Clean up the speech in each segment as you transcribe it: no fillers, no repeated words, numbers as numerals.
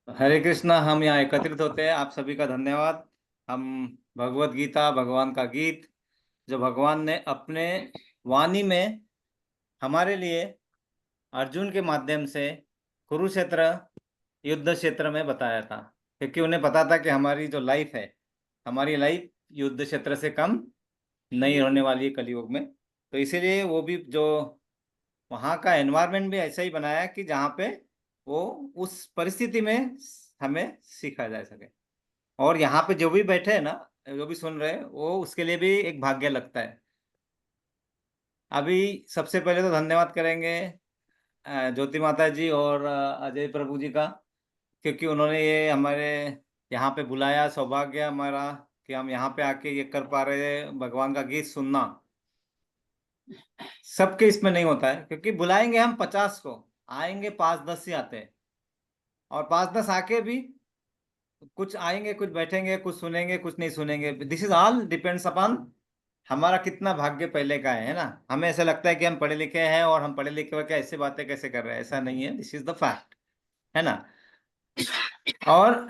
हरे कृष्णा। हम यहाँ एकत्रित होते हैं, आप सभी का धन्यवाद। हम भगवत गीता, भगवान का गीत, जो भगवान ने अपने वाणी में हमारे लिए अर्जुन के माध्यम से कुरुक्षेत्र युद्ध क्षेत्र में बताया था, क्योंकि उन्हें पता था कि हमारी जो लाइफ है, हमारी लाइफ युद्ध क्षेत्र से कम नहीं होने वाली है कलयुग में। तो इसीलिए वो भी जो वहाँ का एनवायरनमेंट भी ऐसा ही बनाया कि जहाँ पे वो उस परिस्थिति में हमें सीखा जा सके। और यहाँ पे जो भी बैठे हैं ना, जो भी सुन रहे हैं, वो उसके लिए भी एक भाग्य लगता है। अभी सबसे पहले तो धन्यवाद करेंगे ज्योति माता जी और अजय प्रभु जी का, क्योंकि उन्होंने ये हमारे यहाँ पे बुलाया। सौभाग्य हमारा कि हम यहाँ पे आके ये कर पा रहे हैं। भगवान का गीत सुनना सबके इसमें नहीं होता है, क्योंकि बुलाएंगे हम 50 को, आएंगे 5-10 ही आते हैं। और 5-10 आके भी कुछ आएंगे, कुछ बैठेंगे, कुछ सुनेंगे, कुछ नहीं सुनेंगे। This is all depends upon हमारा कितना भाग्य पहले का है ना। हमें ऐसा लगता है कि हम पढ़े लिखे हैं और हम पढ़े लिखे होकर ऐसे बातें कैसे कर रहे हैं, ऐसा नहीं है। दिस इज द फैक्ट, है ना। और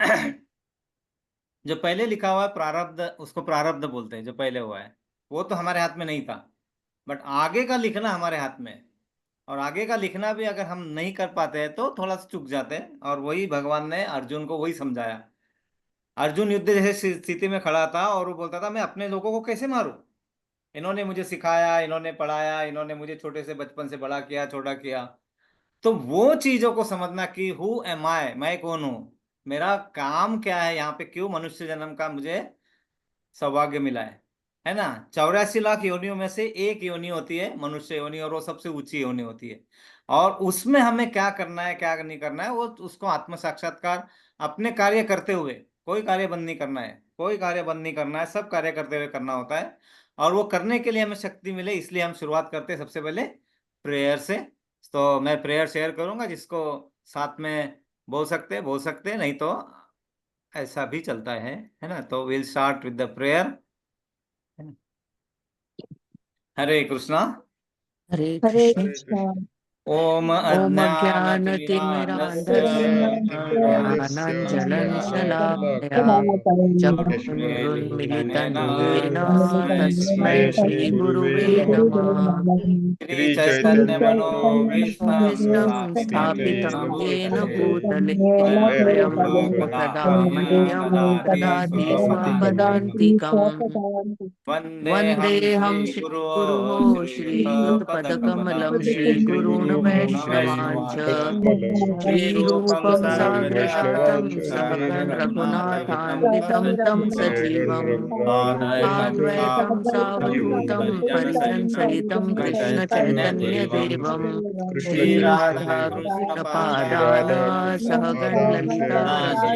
जो पहले लिखा हुआ है प्रारब्ध, उसको प्रारब्ध बोलते हैं, जो पहले हुआ है वो तो हमारे हाथ में नहीं था। बट आगे का लिखना हमारे हाथ में है। और आगे का लिखना भी अगर हम नहीं कर पाते हैं तो थोड़ा सा चूक जाते हैं। और वही भगवान ने अर्जुन को वही समझाया। अर्जुन युद्ध जैसे स्थिति में खड़ा था और वो बोलता था मैं अपने लोगों को कैसे मारूं। इन्होंने मुझे सिखाया, इन्होंने पढ़ाया, इन्होंने मुझे छोटे से बचपन से बड़ा किया, छोटा किया। तो वो चीजों को समझना कि हु एम आई, मैं कौन हूं, मेरा काम क्या है यहाँ पे, क्यों मनुष्य जन्म का मुझे सौभाग्य मिला है ना। 84 लाख योनियों में से एक योनि होती है मनुष्य योनि, और वो सबसे ऊंची योनि होती है। और उसमें हमें क्या करना है, क्या नहीं करना है, वो उसको आत्म साक्षात्कार अपने कार्य करते हुए, कोई कार्य बंद नहीं करना है, कोई कार्य बंद नहीं करना है, सब कार्य करते हुए करना होता है। और वो करने के लिए हमें शक्ति मिले, इसलिए हम शुरुआत करते हैं सबसे पहले प्रेयर से। तो मैं प्रेयर शेयर करूंगा, जिसको साथ में बोल सकते हैं, नहीं तो ऐसा भी चलता है ना। तो will start with the prayer. Hare Krishna. Hare Hare Krishna. Krishna. Om Om अज्ञानतिमिरान्धस्य अज्ञानतिमिरान्धस्य ज्ञानाञ्जलशलाकया चक्षुरुन्मीलितं चक्षुरुन्मिलितं येन तस्मै तस्मै श्रीगुरुवे श्रीगुरुवे नमः। नमः। श्रीचैतन्यमनोभीष्टं विष्णं स्थापितं स्थापितं येन भूतले भूतले स्वयं स्वयं रूपकदा रूपकदा मह्यं मह्यं ददाति ददाति स्वपदान्तिकम्। स्वपदान्तिकम्। वन्देऽहं वन्देऽहं श्रीगुरो श्रीगुरुः श्रीयुतपदकमलं श्रीयुतपदकमलं श्रीगुरून् वैष्णवांश्च श्रीरूपं साग्रजातं सहगण रघुनाथान्वितं तं सजीवम् साद्वैतं सावधूतं परिजनसहितं कृष्ण चैतन्य देवं श्रीराधा कृष्ण पादान सहगण ललिता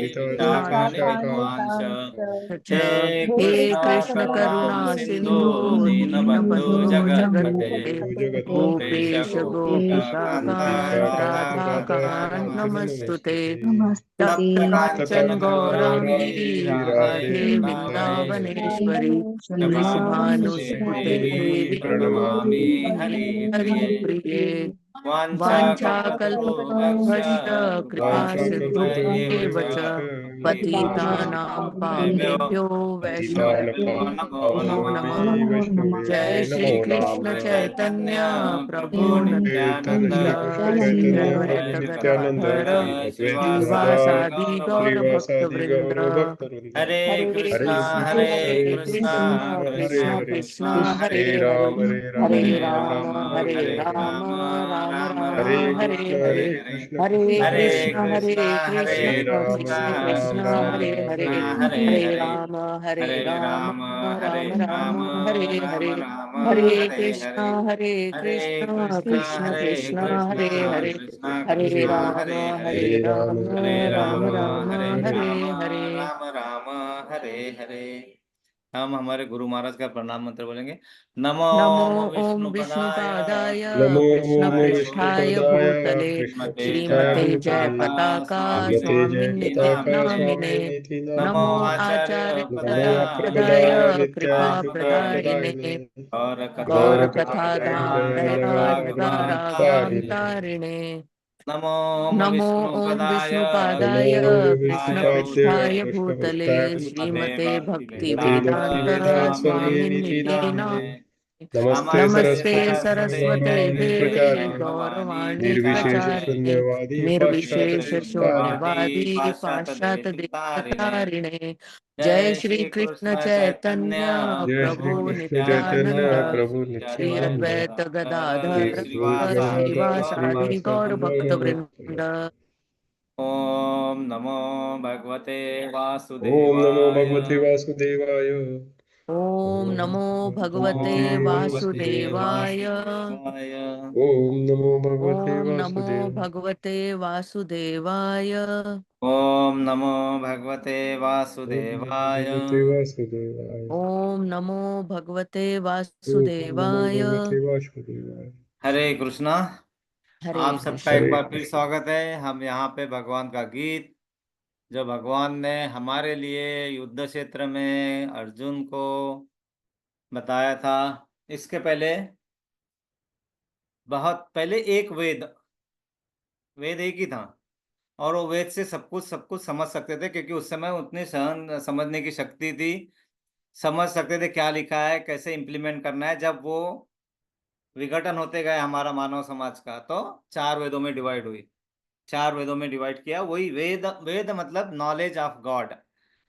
श्रीराधाकृष्णपादान् च हे हे कृष्ण कृष्ण करुणा करुणा सिंधु सिंधु दीनबन्धु दीनबन्धु जगत्पते जगत्पते गोपेश गोपेश गोपिकान्त गोपिकान्त राधाकान्त राधाकान्त नमस्तुते। नमस्तुते नमस्ते। तप्त काञ्चन काञ्चन गौराङ्गी गौराङ्गी राधे राधे वृन्दावनेश्वरी वृन्दावनेश्वरी वृषभानुसुते वृषभानुसुते देवी देवी प्रणमामि हरिप्रिये। हरिप्रिये वाञ्छाकल्पतरुभ्यश्च वाञ्छाकल्पतरुभ्यश्च कृपा कृपा सिन्धुभ्येव सिन्धुभ्येव च च पतितानां पतितानां पावनेभ्यो पावनेभ्यो वैष्णवेभ्यो नमो नमो नमः। नमः। जय जय श्री श्री कृष्ण कृष्ण चैतन्य चैतन्य प्रभु प्रभु नित्यानंद नित्यानंद श्री अद्वैत अद्वैत गदाधर शिवासादि श्रीवासादि गौरभक्त। गौर भक्त वृंद। हरे हरे कृष्णा कृष्ण हरे हरे कृष्णा कृष्ण कृष्णा कृष्ण कृष्ण कृष्णा हरे हरे हरे हरे हरे राम हरे राम राम राम राम राम राम हरे हरे हरे हरे। हरे हरे कृष्णा हरे कृष्ण कृष्णा कृष्ण कृष्ण कृष्णा हरे कृष्णा हरे हरे हरे हरे। हरे हरे राम राम हरे राम राम राम हरे राम हरे राम हरे हरे कृष्ण हरे। हरे कृष्ण कृष्णा कृष्ण हरे कृष्ण कृष्णा हरे हरे कृष्णा हरे कृष्णा राम हरे हरे। हरे राम हरे राम राम राम हरे हरे राम हरे। राम राम हरे हरे। हम हमारे गुरु महाराज का प्रणाम मंत्र बोलेंगे। नमो नमो ओम विष्णुपदाय विष्णुपादाय कृष्ण कृष्णपृष्ठाय पृष्ठाय भूतले श्रीमते श्रीमते जय जय पताका पताका स्वामिने स्वामिने नामिने। नामिने नमो नमो आचार्य आचार्य पदाय प्रदाय कृपा कृपा प्रदायिने प्रदायिने और कथा गौर धाम कथा दया धाम दया रागानुगां रागानुगां तारिणे। तारिणे। नमो नमो ओम विष्णुपदाय विष्णुपादाय नमो कृष्णपृष्ठाय विष्णुपादाय कृष्णपृष्ठाय भूतले कृष्णपृष्ठाय भूतले श्रीमते भक्ति श्रीमते श्रीमते वेदांत भक्तिवेदान्त स्वामी स्वामिनिति भक्तिवेदान्त निते नामिने नाम। नमस्ते नमस्ते नमस्ते सरस्वती सरस्वते सरस्वते गौरवाणी देवी प्रचारिणे गौरवाणी गौरवाणी निर्विशेष प्रचारिणे प्रचारिणे शून्यवादी पाश्चात्य निर्विशेष देशतारिणे शून्यवादी शून्यवादी पाश्चात्य पाश्चात देशतारिणे देशतारिणे। जय जय श्री श्री कृष्ण कृष्ण चैतन्य चैतन्य जय श्री प्रभु कृष्ण नित्यानंद चैतन्य नित्यानंद प्रभु श्री श्री नित्यानंद अद्वैत अद्वैताचार्य श्री गदाधर अद्वैत श्रीवासादि गदाधर गौर श्रीवासादि श्रीवासादि गौर भक्तवृंद भक्त गौरभक्त। वृंद। ओम नमो भगवते ओम नमो वासुदेवाय। भगवते वासुदेवाय। ओम ओम नमो भगवते भगवते ओम भगवते वासुदेवाय। वासुदेवाय। ओम नमो भगवते ओम नमो वासुदेव। भगवते वासुदेवाय। ओम नमो भगवते ओम नमो वासुदेवाय। भगवते वासुदेवाय। ओम नमो भगवते ओम नमो वासुदेवाय। भगवते वासुदेवाय। हरे कृष्णा। हरे आप सबका एक हरे कृष्ण। बार फिर कृष्ण। स्वागत है। हम यहाँ पे भगवान का गीत, जो भगवान ने हमारे लिए युद्ध क्षेत्र में अर्जुन को बताया था। इसके पहले, बहुत पहले, एक वेद, वेद एक ही था। और वो वेद से सब कुछ समझ सकते थे, क्योंकि उस समय उतनी सहन समझने की शक्ति थी। समझ सकते थे क्या लिखा है, कैसे इम्प्लीमेंट करना है। जब वो विघटन होते गए हमारा मानव समाज का, तो चार वेदों में डिवाइड हुई। चार वेदों में डिवाइड किया। वही वेद, वेद मतलब नॉलेज ऑफ गॉड,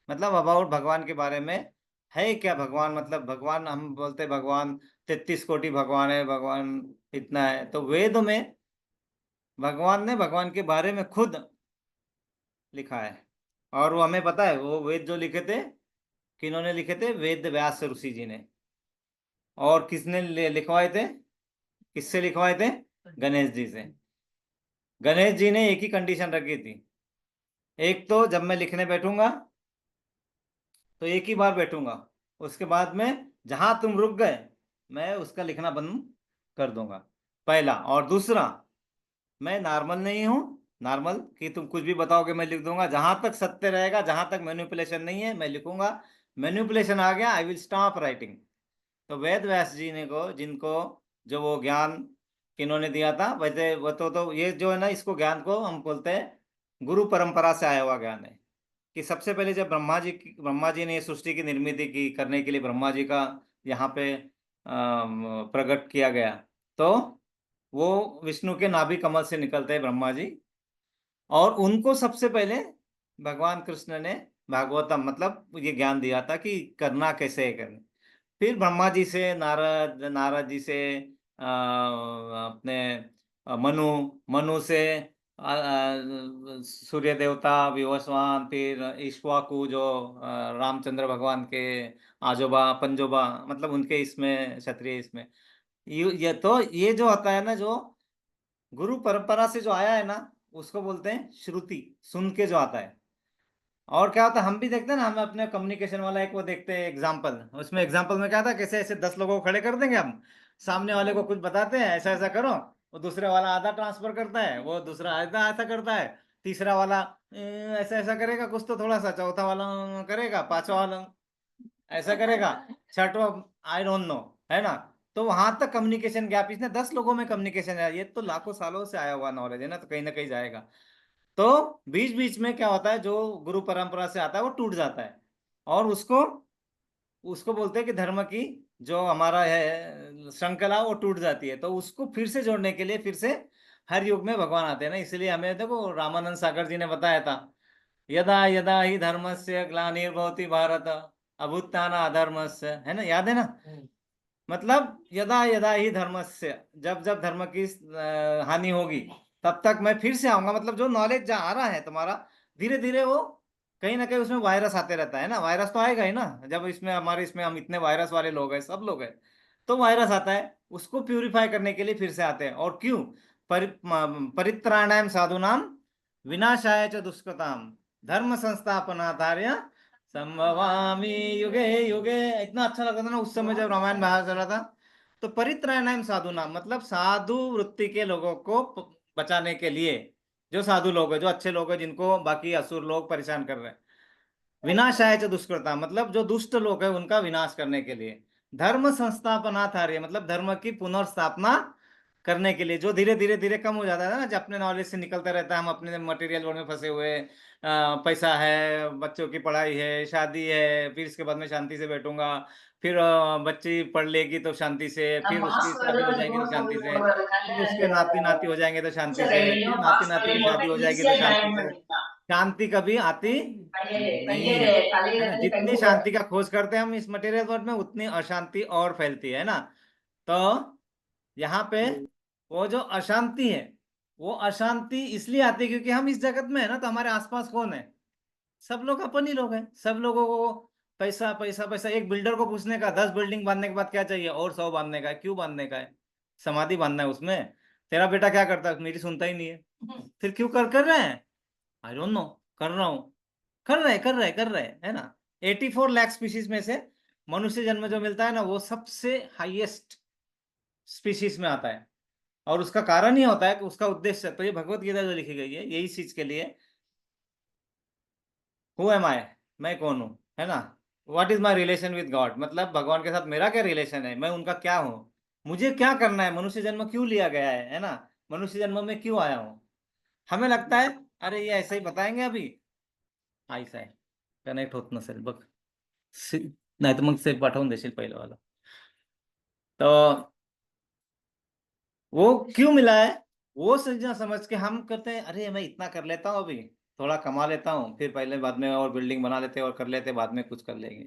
मतलब अबाउट भगवान के बारे में। है क्या भगवान, मतलब भगवान, हम बोलते भगवान 33 कोटि भगवान है, भगवान इतना है। तो वेद में भगवान ने भगवान के बारे में खुद लिखा है। और वो हमें पता है, वो वेद जो लिखे थे, किन्होंने लिखे थे? वेद व्यास ऋषि जी ने। और किसने लिखवाए थे? किससे लिखवाए थे? गणेश जी से। गणेश जी ने एक ही कंडीशन रखी थी। एक तो जब मैं लिखने बैठूंगा तो एक ही बार बैठूंगा, उसके बाद में जहां तुम रुक गए मैं उसका लिखना बंद कर दूंगा, पहला। और दूसरा, मैं नॉर्मल नहीं हूं। नॉर्मल कि तुम कुछ भी बताओगे मैं लिख दूंगा। जहां तक सत्य रहेगा, जहां तक मैनिपुलेशन नहीं है, मैं लिखूंगा। मैनिपुलेशन आ गया, आई विल स्टॉप राइटिंग। तो वेद व्यास जी ने को, जिनको, जो वो ज्ञान किन्होंने दिया था, वैसे वो तो ये जो है ना, इसको ज्ञान को हम बोलते हैं गुरु परंपरा से आया हुआ ज्ञान है। कि सबसे पहले जब ब्रह्मा जी ने ये सृष्टि की निर्मित की करने के लिए ब्रह्मा जी का यहाँ पे प्रकट किया गया, तो वो विष्णु के नाभि कमल से निकलते हैं ब्रह्मा जी। और उनको सबसे पहले भगवान कृष्ण ने भागवतम, मतलब ये ज्ञान दिया था कि करना कैसे है करना। फिर ब्रह्मा जी से नारद, नारद जी से अपने मनु, मनु से सूर्य देवता विवस्वान, फिर इक्ष्वाकु जो रामचंद्र भगवान के आजोबा पंजोबा, मतलब उनके इसमें क्षत्रिय इसमें। ये तो ये जो होता है ना, जो गुरु परंपरा से जो आया है ना, उसको बोलते हैं श्रुति, सुन के जो आता है। और क्या होता है, हम भी देखते हैं ना, हम अपने कम्युनिकेशन वाला एक वो देखते हैं एग्जाम्पल। उसमें एग्जाम्पल में क्या था, कैसे ऐसे 10 लोगों को खड़े कर देंगे हम, सामने वाले को कुछ बताते हैं ऐसा ऐसा करो, वो दूसरे वाला आधा ट्रांसफर करता है, वो दूसरा आधा ऐसा करता है, तीसरा वाला ऐसा ऐसा करेगा कुछ, तो थोड़ा सा चौथा वाला करेगा, पांचवा वाला ऐसा करेगा, छठवा आई डोंट नो, है ना। तो वहां तक कम्युनिकेशन गैप, इसने 10 लोगों में कम्युनिकेशन है, ये तो लाखों सालों से आया हुआ नॉलेज है ना, तो कहीं ना कहीं जाएगा। तो बीच बीच में क्या होता है, जो गुरु परंपरा से आता है वो टूट जाता है। और उसको उसको बोलते हैं कि धर्म की जो हमारा है श्रृंखला, वो टूट जाती है। तो उसको फिर से जोड़ने के लिए फिर से हर युग में भगवान आते हैं ना। इसलिए हमें देखो, रामानंद सागर जी ने बताया था, यदा यदा ही धर्मस्य ग्लानिर्भवति भारत अभ्युत्थान अधर्मस्य, है ना, याद है ना। मतलब यदा यदा ही धर्मस्य, जब जब धर्म की हानि होगी, तब तक मैं फिर से आऊंगा। मतलब जो नॉलेज जा आ रहा है तुम्हारा, धीरे धीरे वो कहीं ना कहीं उसमें वायरस आते रहता है ना। वायरस तो आएगा ही ना, जब इसमें हमारे इसमें हम इतने वायरस वाले लोग हैं, सब लोग हैं, तो वायरस आता है। उसको प्यूरिफाई करने के लिए फिर से आते हैं। और क्यों? परित्राणाय साधूनाम विनाशाय च दुष्कृताम धर्म संस्थापनार्थाय संभवामि युगे युगे। इतना अच्छा लगता था ना उस समय जब रामायण बाहर चला था। तो परित्राणाय साधूनाम मतलब साधु वृत्ति के लोगों को बचाने के लिए, जो साधु लोग हैं, जो अच्छे लोग हैं, जिनको बाकी असुर लोग परेशान कर रहे हैं। विनाशाय च दुष्कृता मतलब जो दुष्ट लोग हैं उनका विनाश करने के लिए। धर्म संस्थापनार्थाय मतलब धर्म की पुनर्स्थापना करने के लिए, जो धीरे धीरे धीरे कम हो जाता है ना, जब अपने नॉलेज से निकलता रहता है, हम अपने मटेरियल वर्ल्ड में फंसे हुए, पैसा है, बच्चों की पढ़ाई है, शादी है, फिर इसके बाद में शांति से बैठूंगा, फिर बच्ची पढ़ लेगी तो शांति से, நான் फिर उसकी பாஸ்வேர்டு शादी हो வந்து जाएगी तो யூஸ் शांति பண்ணி से, போடுறதுனால फिर அந்த उसके नाती नाती हो जाएंगे तो शांति யூசர் से, फिर ஐடியும் नाती नाती பாஸ்வேர்டையும் की போட்டு शादी हो जाएगी ஈஸியா तो शांति ஜாயின் से। பண்ணிக்கலாம். शांति कभी आती नहीं है, है ना? கலையிறது जितनी शांति का खोज करते हैं हम इस मटेरियल वर्ल्ड में, उतनी अशांति और फैलती है ना। तो यहाँ पे वो जो अशांति है, वो अशांति इसलिए आती है क्योंकि हम इस जगत में है ना, तो हमारे आसपास कौन है? सब लोग अपन ही लोग हैं। सब लोगों को पैसा पैसा पैसा, एक बिल्डर को पूछने का 10 बिल्डिंग बांधने के बाद क्या चाहिए, और 100 बांधने का है। क्यों बांधने का है? समाधि बांधना है उसमें। तेरा बेटा क्या करता है? मेरी सुनता ही नहीं है। फिर क्यों कर रहे हैं? आई डोंट नो, कर रहा हूं। कर रहे है ना। 84 लाख स्पीशीज में से मनुष्य जन्म जो मिलता है ना, वो सबसे हाईएस्ट स्पीशीज में आता है। और उसका कारण ही होता है कि उसका उद्देश्य, तो ये भगवत गीता जो लिखी गई है यही चीज के लिए, हु एम आई, मैं कौन हूं, है ना। What is my relation with God, मतलब भगवान के साथ मेरा क्या रिलेशन है, मैं उनका क्या हूँ, मुझे क्या करना है, मनुष्य जन्म क्यों लिया गया है ना, मनुष्य जन्म में क्यों आया हूँ। हमें लगता है अरे ये ऐसे ही बताएंगे अभी, ऐसा आहे कनेक्ट होत नसेल बघ, नाही तर मग से पाठवून देशील पहिलं वाला। तो वो क्यों मिला है, वो समझना, समझ के हम करते हैं, अरे मैं इतना कर लेता हूँ अभी, थोड़ा कमा लेता हूँ, फिर पहले बाद में और बिल्डिंग बना लेते और कर लेते, बाद में कुछ कर लेंगे।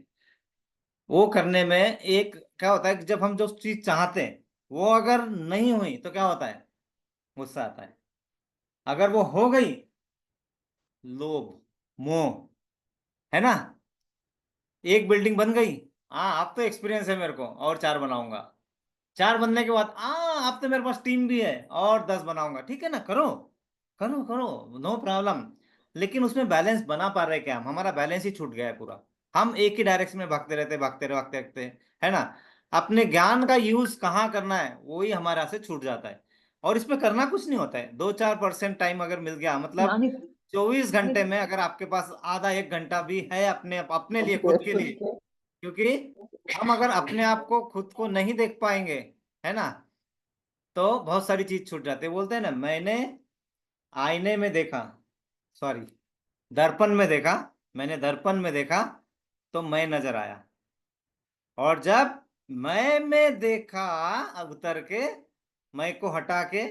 वो करने में एक क्या होता है कि जब हम जो चीज चाहते हैं वो अगर नहीं हुई तो क्या होता है? गुस्सा आता है। अगर वो हो गई, लोभ, मोह, है ना। एक बिल्डिंग बन गई, हाँ अब तो एक्सपीरियंस है मेरे को, और 4 बनाऊंगा। 4 बनने के बाद अब तो मेरे पास टीम भी है, और 10 बनाऊंगा। ठीक है ना, करो करो करो, नो प्रॉब्लम। लेकिन उसमें बैलेंस बना पा रहे क्या हम? हमारा बैलेंस ही छूट गया है पूरा। हम एक ही डायरेक्शन में भागते रहते भागते रहते, है ना। अपने ज्ञान का यूज कहाँ करना है वही हमारे हाथ से छूट जाता है। और इसमें करना कुछ नहीं होता है, 2-4% टाइम अगर मिल गया, मतलब 24 घंटे में अगर आपके पास आधा 1 घंटा भी है अपने अपने लिए, खुद के लिए, क्योंकि हम अगर अपने आप को खुद को नहीं देख पाएंगे, है ना, तो बहुत सारी चीज छूट जाती है। बोलते हैं ना, मैंने आईने में देखा, सॉरी, दर्पण में देखा, मैंने दर्पण में देखा तो मैं नजर आया, और जब मैं में देखा, अब उतर के, मैं को हटा के,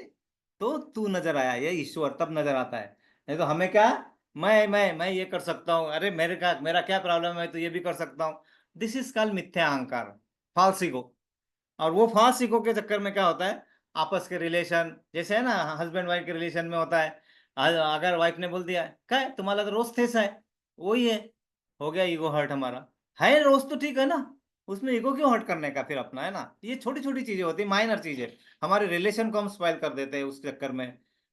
तो तू नजर आया, ये ईश्वर तब नजर आता है। नहीं तो हमें क्या, मैं ये कर सकता हूँ, अरे मेरा क्या प्रॉब्लम है, तो ये भी कर सकता हूँ। दिस इज कॉल्ड मिथ्या अहंकार, फॉल्स ईगो। और वो फास्ट इको के चक्कर में क्या होता है, आपस के रिलेशन, जैसे है ना हस्बैंड वाइफ के रिलेशन में होता है, अगर वाइफ ने बोल दिया क्या है तुम्हारा तो रोज थेस है, वही है, हो गया ईगो हर्ट हमारा। है रोज तो ठीक है ना, उसमें ईगो क्यों हर्ट करने का फिर अपना, है ना। ये छोटी छोटी चीजें होती है, माइनर चीजें, हमारे रिलेशन को हम स्पॉइल कर देते हैं उस चक्कर में,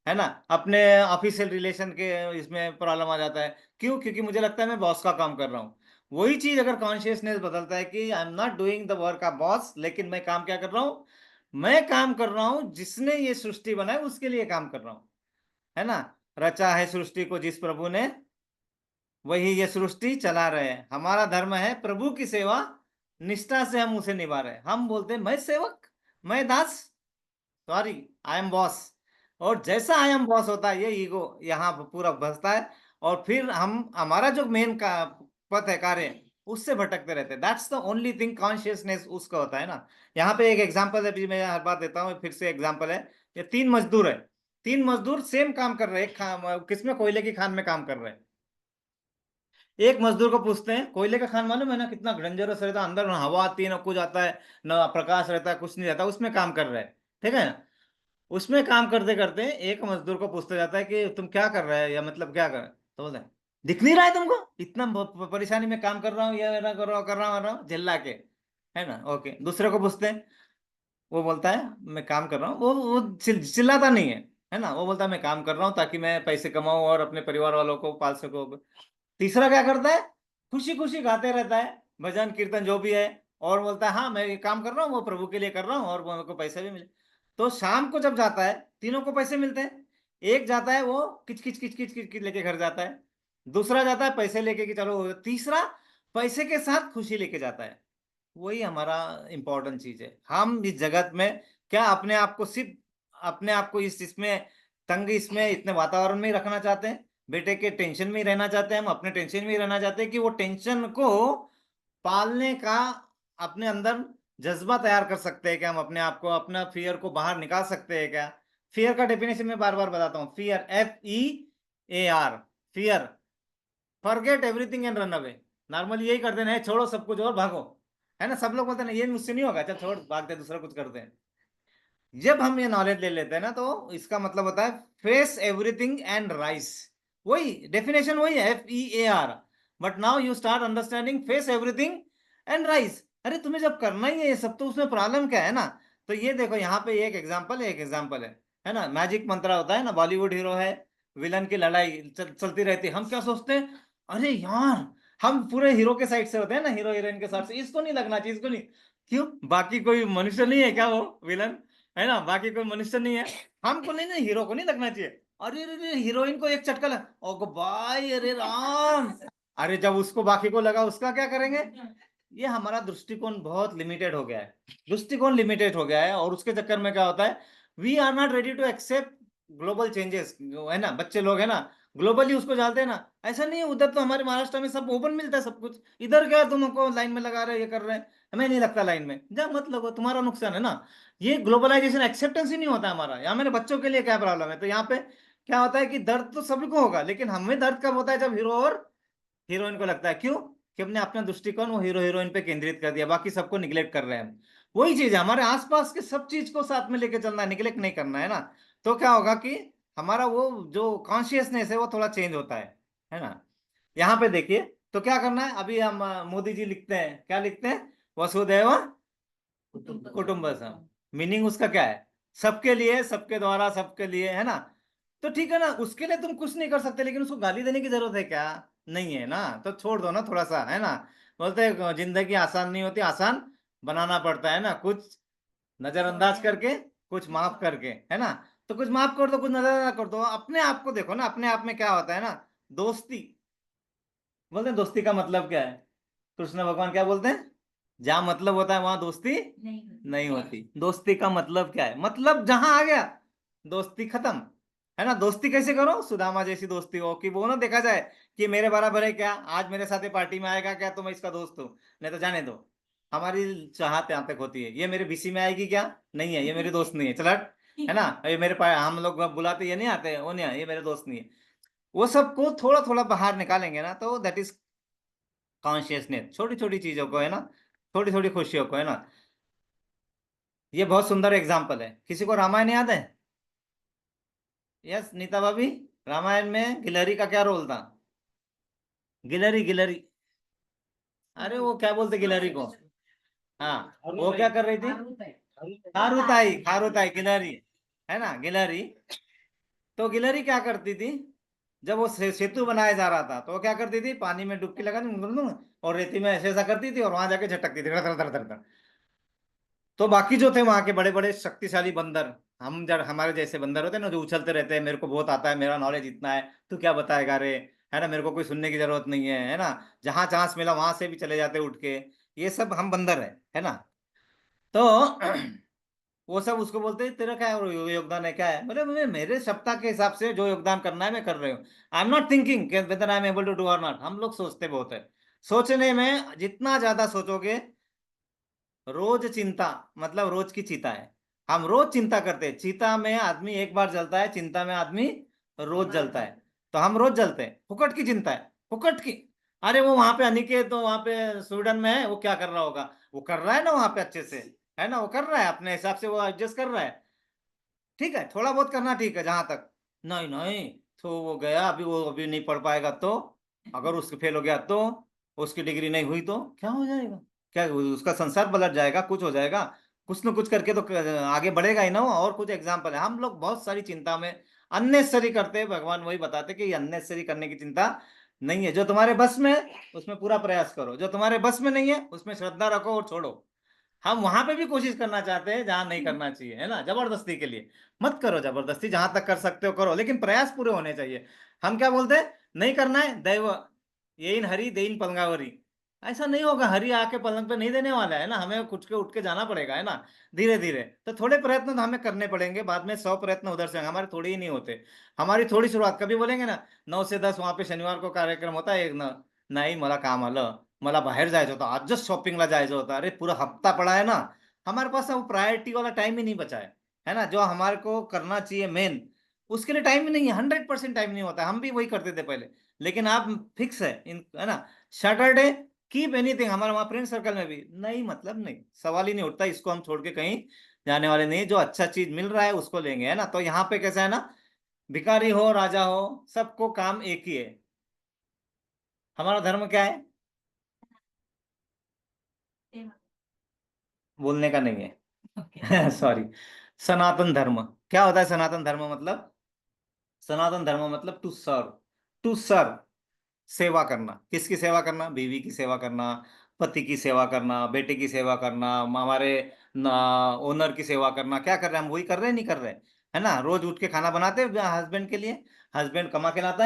है ना। अपने ऑफिशियल रिलेशन के इसमें प्रॉब्लम आ जाता है, क्यों? क्योंकि मुझे लगता है मैं बॉस का काम कर रहा हूँ। वही चीज अगर कॉन्शियसनेस बदलता है कि I am not doing the work of boss, लेकिन मैं काम क्या कर रहा हूं, मैं काम कर रहा हूं जिसने ये सृष्टि बनाई उसके लिए काम कर रहा हूं, है ना। रचा है सृष्टि को जिस प्रभु ने, वही ये सृष्टि चला रहे हैं। हमारा धर्म है प्रभु की सेवा, निष्ठा से हम उसे निभा रहे हैं। हम बोलते हैं मैं सेवक, मैं दास, सॉरी, आई एम बॉस। और जैसा आई एम बॉस होता है, ये ईगो यहाँ पूरा बसता है, और फिर हम हमारा जो मेन का पथ है, कार्य, उससे भटकते रहते हैं। That's the only thing consciousness उसका होता है ना। यहाँ पे एक एग्जांपल है, मैं हर बात देता हूँ, फिर से एग्जांपल है। ये 3 मजदूर है, 3 मजदूर सेम काम कर रहे हैं, किसमें? कोयले की खान में काम कर रहे हैं। एक मजदूर को पूछते हैं, कोयले का खान मालूम है ना कितना डेंजरस रहता है, अंदर ना हवा आती है ना कुछ आता है, ना प्रकाश रहता है, कुछ नहीं रहता, उसमें काम कर रहे हैं, ठीक है ना। उसमें काम करते करते एक मजदूर को पूछता जाता है कि तुम क्या कर रहे हैं, या मतलब क्या कर रहे हैं? तो बोलते हैं दिख नहीं रहा है तुमको, इतना परेशानी में काम कर रहा हूँ, ये ना कर रहा हूँ चिल्ला के, है ना। ओके, दूसरे को पूछते हैं, वो बोलता है मैं काम कर रहा हूँ, वो चिल्लाता नहीं है ना, वो बोलता है मैं काम कर रहा हूँ ताकि मैं पैसे कमाऊं और अपने परिवार वालों को पाल सकूं। तीसरा क्या करता है? खुशी खुशी गाते रहता है, भजन कीर्तन जो भी है, और बोलता है हाँ मैं ये काम कर रहा हूँ, वो प्रभु के लिए कर रहा हूँ, और वो मेरे को पैसे भी मिले। तो शाम को जब जाता है, तीनों को पैसे मिलते हैं। एक जाता है वो किच किच किच किच किच किच लेके घर जाता है, दूसरा जाता है पैसे लेके कि चलो, तीसरा पैसे के साथ खुशी लेके जाता है। वही हमारा इंपॉर्टेंट चीज है। हम इस जगत में क्या अपने आप को सिर्फ अपने आप को इसमें तंग, इसमें इतने वातावरण में ही रखना चाहते हैं, बेटे के टेंशन में ही रहना चाहते हैं, हम अपने टेंशन में ही रहना चाहते हैं कि वो टेंशन को पालने का अपने अंदर जज्बा तैयार कर सकते हैं क्या, हम अपने आप को, अपना फियर को बाहर निकाल सकते हैं क्या। फियर का डेफिनेशन मैं बार बार बताता हूँ, fear, FEAR, fear, forget everything and run away. Normally यही करते हैं, छोड़ो सब कुछ और भागो, है ना। सब लोग बोलते हैं ना ये मुझसे नहीं होगा, चल छोड़, भागते दूसरा कुछ करते हैं। जब हम ये नॉलेज ले लेते हैं ना, तो इसका मतलब होता है फेस एवरीथिंग एंड राइस। वही डेफिनेशन वही है, FEAR। But now you start understanding face everything and rice. अरे तुम्हें जब करना ही है ये सब, तो उसमें प्रॉब्लम क्या है ना। तो ये देखो यहाँ पे एक एग्जाम्पल है, एक एग्जाम्पल है ना। मैजिक मंत्रा होता है ना, बॉलीवुड हीरो है, विलन की लड़ाई चलती रहती है, हम क्या सोचते हैं, अरे यार हम पूरे हीरो के साइड से होते हैं ना, हीरो हीरोइन के साइड से, इसको नहीं लगना चाहिए, इसको नहीं। क्यों, बाकी कोई मनुष्य नहीं है क्या वो विलन, है ना, बाकी कोई मनुष्य नहीं है, हमको नहीं, नहीं हीरो को नहीं लगना चाहिए। अरे अरे अरे, हीरोइन को एक चटका लगा, ओ भाई अरे राम, अरे जब उसको बाकी को लगा उसका क्या करेंगे। ये हमारा दृष्टिकोण बहुत लिमिटेड हो गया है, दृष्टिकोण लिमिटेड हो गया है, और उसके चक्कर में क्या होता है, we are not ready to accept global changes, है ना। बच्चे लोग है ना, ग्लोबली उसको जानते हैं ना, ऐसा नहीं है, उधर तो हमारे महाराष्ट्र में सब ओपन मिलता है सब कुछ, इधर क्या तुमको लाइन में लगा रहे हो, ये कर रहे हैं, हमें नहीं लगता लाइन में, जा मत लगो, तुम्हारा नुकसान है ना। ये ग्लोबलाइजेशन एक्सेप्टेंस ही नहीं होता हमारा। यहाँ मेरे बच्चों के लिए क्या प्रॉब्लम है, तो यहाँ पे क्या होता है कि दर्द तो सभी को होगा, लेकिन हमें दर्द कब होता है, जब हीरो और हीरोइन को लगता है, क्यों, कि हमने अपना दृष्टिकोण वो हीरो हीरोइन पे केंद्रित कर दिया, बाकी सबको निगलेक्ट कर रहे हैं हम। वही चीज है, हमारे आसपास के सब चीज को साथ में लेके चलना है, निगलेक्ट नहीं करना है ना। तो क्या होगा कि हमारा वो जो कॉन्शियसनेस है वो थोड़ा चेंज होता है ना। यहाँ पे देखिए, तो क्या करना है, अभी हम मोदी जी लिखते हैं, क्या लिखते हैं, वसुधैव कुटुंबकम। मीनिंग उसका क्या है, सबके लिए, सबके द्वारा, सबके लिए, है ना। तो ठीक है ना, उसके लिए तुम कुछ नहीं कर सकते, लेकिन उसको गाली देने की जरूरत है क्या, नहीं है ना। तो छोड़ दो ना थोड़ा सा, है ना। बोलते हैं जिंदगी आसान नहीं होती, आसान बनाना पड़ता है ना, कुछ नजरअंदाज करके, कुछ माफ करके, है ना। तो कुछ माफ कर दो, कुछ नजरअंदाज कर दो, अपने आप को देखो ना, अपने आप में क्या होता है ना, दोस्ती। बोलते हैं दोस्ती का मतलब क्या है, कृष्ण भगवान क्या बोलते हैं, जहां मतलब होता है वहां दोस्ती नहीं होती। दोस्ती का मतलब क्या है, मतलब जहां आ गया दोस्ती खत्म, है ना। दोस्ती कैसे करो, सुदामा जैसी दोस्ती हो, कि वो ना देखा जाए कि मेरे बराबर है क्या, आज मेरे साथ ये पार्टी में आएगा क्या, तो मैं इसका दोस्त हूँ, नहीं तो जाने दो। हमारी चाहत यहाँ तक होती है, ये मेरे BC में आएगी क्या, नहीं है, ये मेरी दोस्त नहीं है, चल हट, है ना। ये मेरे पास हम लोग बुलाते, ये नहीं आते, वो नहीं है, ये मेरे दोस्त नहीं है। वो सबको थोड़ा थोड़ा बाहर निकालेंगे ना, तो दैट इज कॉन्शियसनेस, छोटी छोटी चीजों को, है ना, छोटी छोटी खुशियों को, है ना। ये बहुत सुंदर एग्जाम्पल है। किसी को रामायण याद है, यस नीता भाभी, रामायण में गिलहरी का क्या रोल था, गिलहरी, गिलहरी, अरे वो क्या बोलते गिलहरी को, हाँ वो क्या कर रही थी, खारुताई, खारुताई गिलहरी, है ना, गिलहरी। तो गिलहरी क्या करती थी, जब वो सेतु बनाया जा रहा था, तो वो क्या करती थी, पानी में डुबकी लगा दी, और रेती में ऐसे ऐसा करती थी, और वहां जाके झटकती थी, धड़ धड़ धड़ धड़ धड़। तो बाकी जो थे वहां के बड़े बड़े शक्तिशाली बंदर, हम जब हमारे जैसे बंदर होते हैं ना, जो उछलते रहते हैं, मेरे को बहुत आता है, मेरा नॉलेज इतना है, तू क्या बताएगा रे, है ना, मेरे को कोई सुनने की जरूरत नहीं है ना, जहां चांस मिला वहां से भी चले जाते उठ के, ये सब हम बंदर है ना। तो वो सब उसको बोलते हैं तेरा क्या है, योगदान है क्या है, बोले मेरे सप्ताह के हिसाब से जो योगदान करना है मैं कर रही हूँ, I am not thinking whether I am able to do or not. हम लोग सोचते बहुत है, सोचने में जितना ज्यादा सोचोगे, रोज चिंता, मतलब रोज की चिता है, हम रोज चिंता करते हैं, चिता में आदमी एक बार जलता है, चिंता में आदमी रोज जलता है। तो हम रोज जलते हैं, फुकट की चिंता है, फुकट की। अरे वो वहां पे अनिकेत, तो वहां पे स्वीडन में है, वो क्या कर रहा होगा, वो कर रहा है ना वहां पे अच्छे से, है ना, वो कर रहा है अपने हिसाब से, वो एडजस्ट कर रहा है, ठीक है, थोड़ा बहुत करना ठीक है जहां तक। नहीं नहीं, तो वो गया, अभी वो अभी नहीं पढ़ पाएगा, तो अगर उसके फेल हो गया तो, उसकी डिग्री नहीं हुई तो क्या हो जाएगा, क्या उसका संसार पलट जाएगा, कुछ हो जाएगा, कुछ न कुछ करके तो आगे बढ़ेगा ही ना वो। और कुछ एग्जाम्पल है, हम लोग बहुत सारी चिंता में अननेसेसरी करते हैं, भगवान वही बताते कि अननेसेसरी करने की चिंता नहीं है, जो तुम्हारे बस में है उसमें पूरा प्रयास करो, जो तुम्हारे बस में नहीं है उसमें श्रद्धा रखो और छोड़ो। हम वहां पे भी कोशिश करना चाहते हैं जहां नहीं करना चाहिए, है ना, जबरदस्ती के लिए मत करो, जबरदस्ती जहां तक कर सकते हो करो, लेकिन प्रयास पूरे होने चाहिए। हम क्या बोलते हैं, नहीं करना है दैव येइन हरि देइन पंगावरी, ऐसा नहीं होगा, हरि आके पलंग पे नहीं देने वाला है ना, हमें कुछ के उठ के जाना पड़ेगा, है ना, धीरे धीरे। तो थोड़े प्रयत्न तो हमें करने पड़ेंगे, बाद में 100 प्रयत्न उधर से हमारे थोड़ी ही नहीं होते। हमारी थोड़ी शुरुआत कभी बोलेंगे ना 9 से 10 वहां पे शनिवार को कार्यक्रम होता है एक ना, नाही मला काम आलं, मला बाहेर जायचं होतं, आजच शॉपिंगला जायचं होतं, अरे पूरा हफ्ता पड़ा है ना, हमारे पास वो प्रायोरिटी वाला टाइम ही नहीं बचा है ना, जो हमारे को करना चाहिए मेन, उसके लिए टाइम ही नहीं है, 100% टाइम नहीं होता। हम भी वही करते थे पहले, लेकिन आप फिक्स है इन, है ना, सैटरडे कीप एनीथिंग, हमारे वहां फ्रेंड सर्कल में भी नहीं, मतलब नहीं, सवाल ही नहीं उठता, इसको हम छोड़ के कहीं जाने वाले नहीं, जो अच्छा चीज मिल रहा है उसको लेंगे, है ना। तो यहाँ पे कैसा है ना, भिखारी हो राजा हो, सबको काम एक ही है। हमारा धर्म क्या है, बोलने का नहीं है सॉरी, सनातन धर्म। क्या होता है सनातन धर्म मतलब, सनातन धर्म मतलब टू सर्व, टू सर्व, सेवा करना। किसकी सेवा करना, बीवी की सेवा करना, पति की सेवा करना, बेटे की सेवा करना, हमारे ओनर की सेवा करना। क्या कर रहे हैं हम, वही कर रहे हैं, नहीं कर रहे है ना। रोज उठ के खाना बनाते हैं हस्बैंड के लिए, हस्बैंड कमा के लाता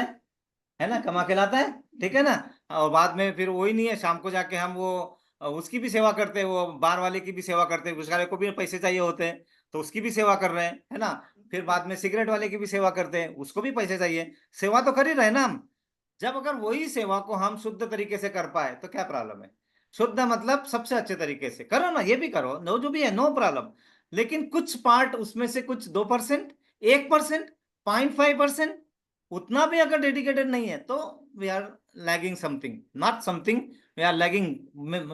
है ना, कमा के लाता है, ठीक है ना। और बाद में फिर वही नहीं है, शाम को जाके हम वो उसकी भी सेवा करते हैं, वो बार वाले की भी सेवा करते हैं, बेचारे को भी पैसे चाहिए होते हैं तो उसकी भी सेवा कर रहे हैं, है ना। फिर बाद में सिगरेट वाले की भी सेवा करते हैं, उसको भी पैसे चाहिए, सेवा तो कर ही रहे हैं ना हम। जब अगर वही सेवा को हम शुद्ध तरीके से कर पाए तो क्या प्रॉब्लम है। शुद्ध मतलब सबसे अच्छे तरीके से करो ना, ये भी करो, नो जो भी है, नो प्रॉब्लम। लेकिन कुछ पार्ट उसमें से, कुछ 2%, 1%, 0.5%, उतना भी अगर डेडिकेटेड नहीं है तो we are lagging something, not something, we are lagging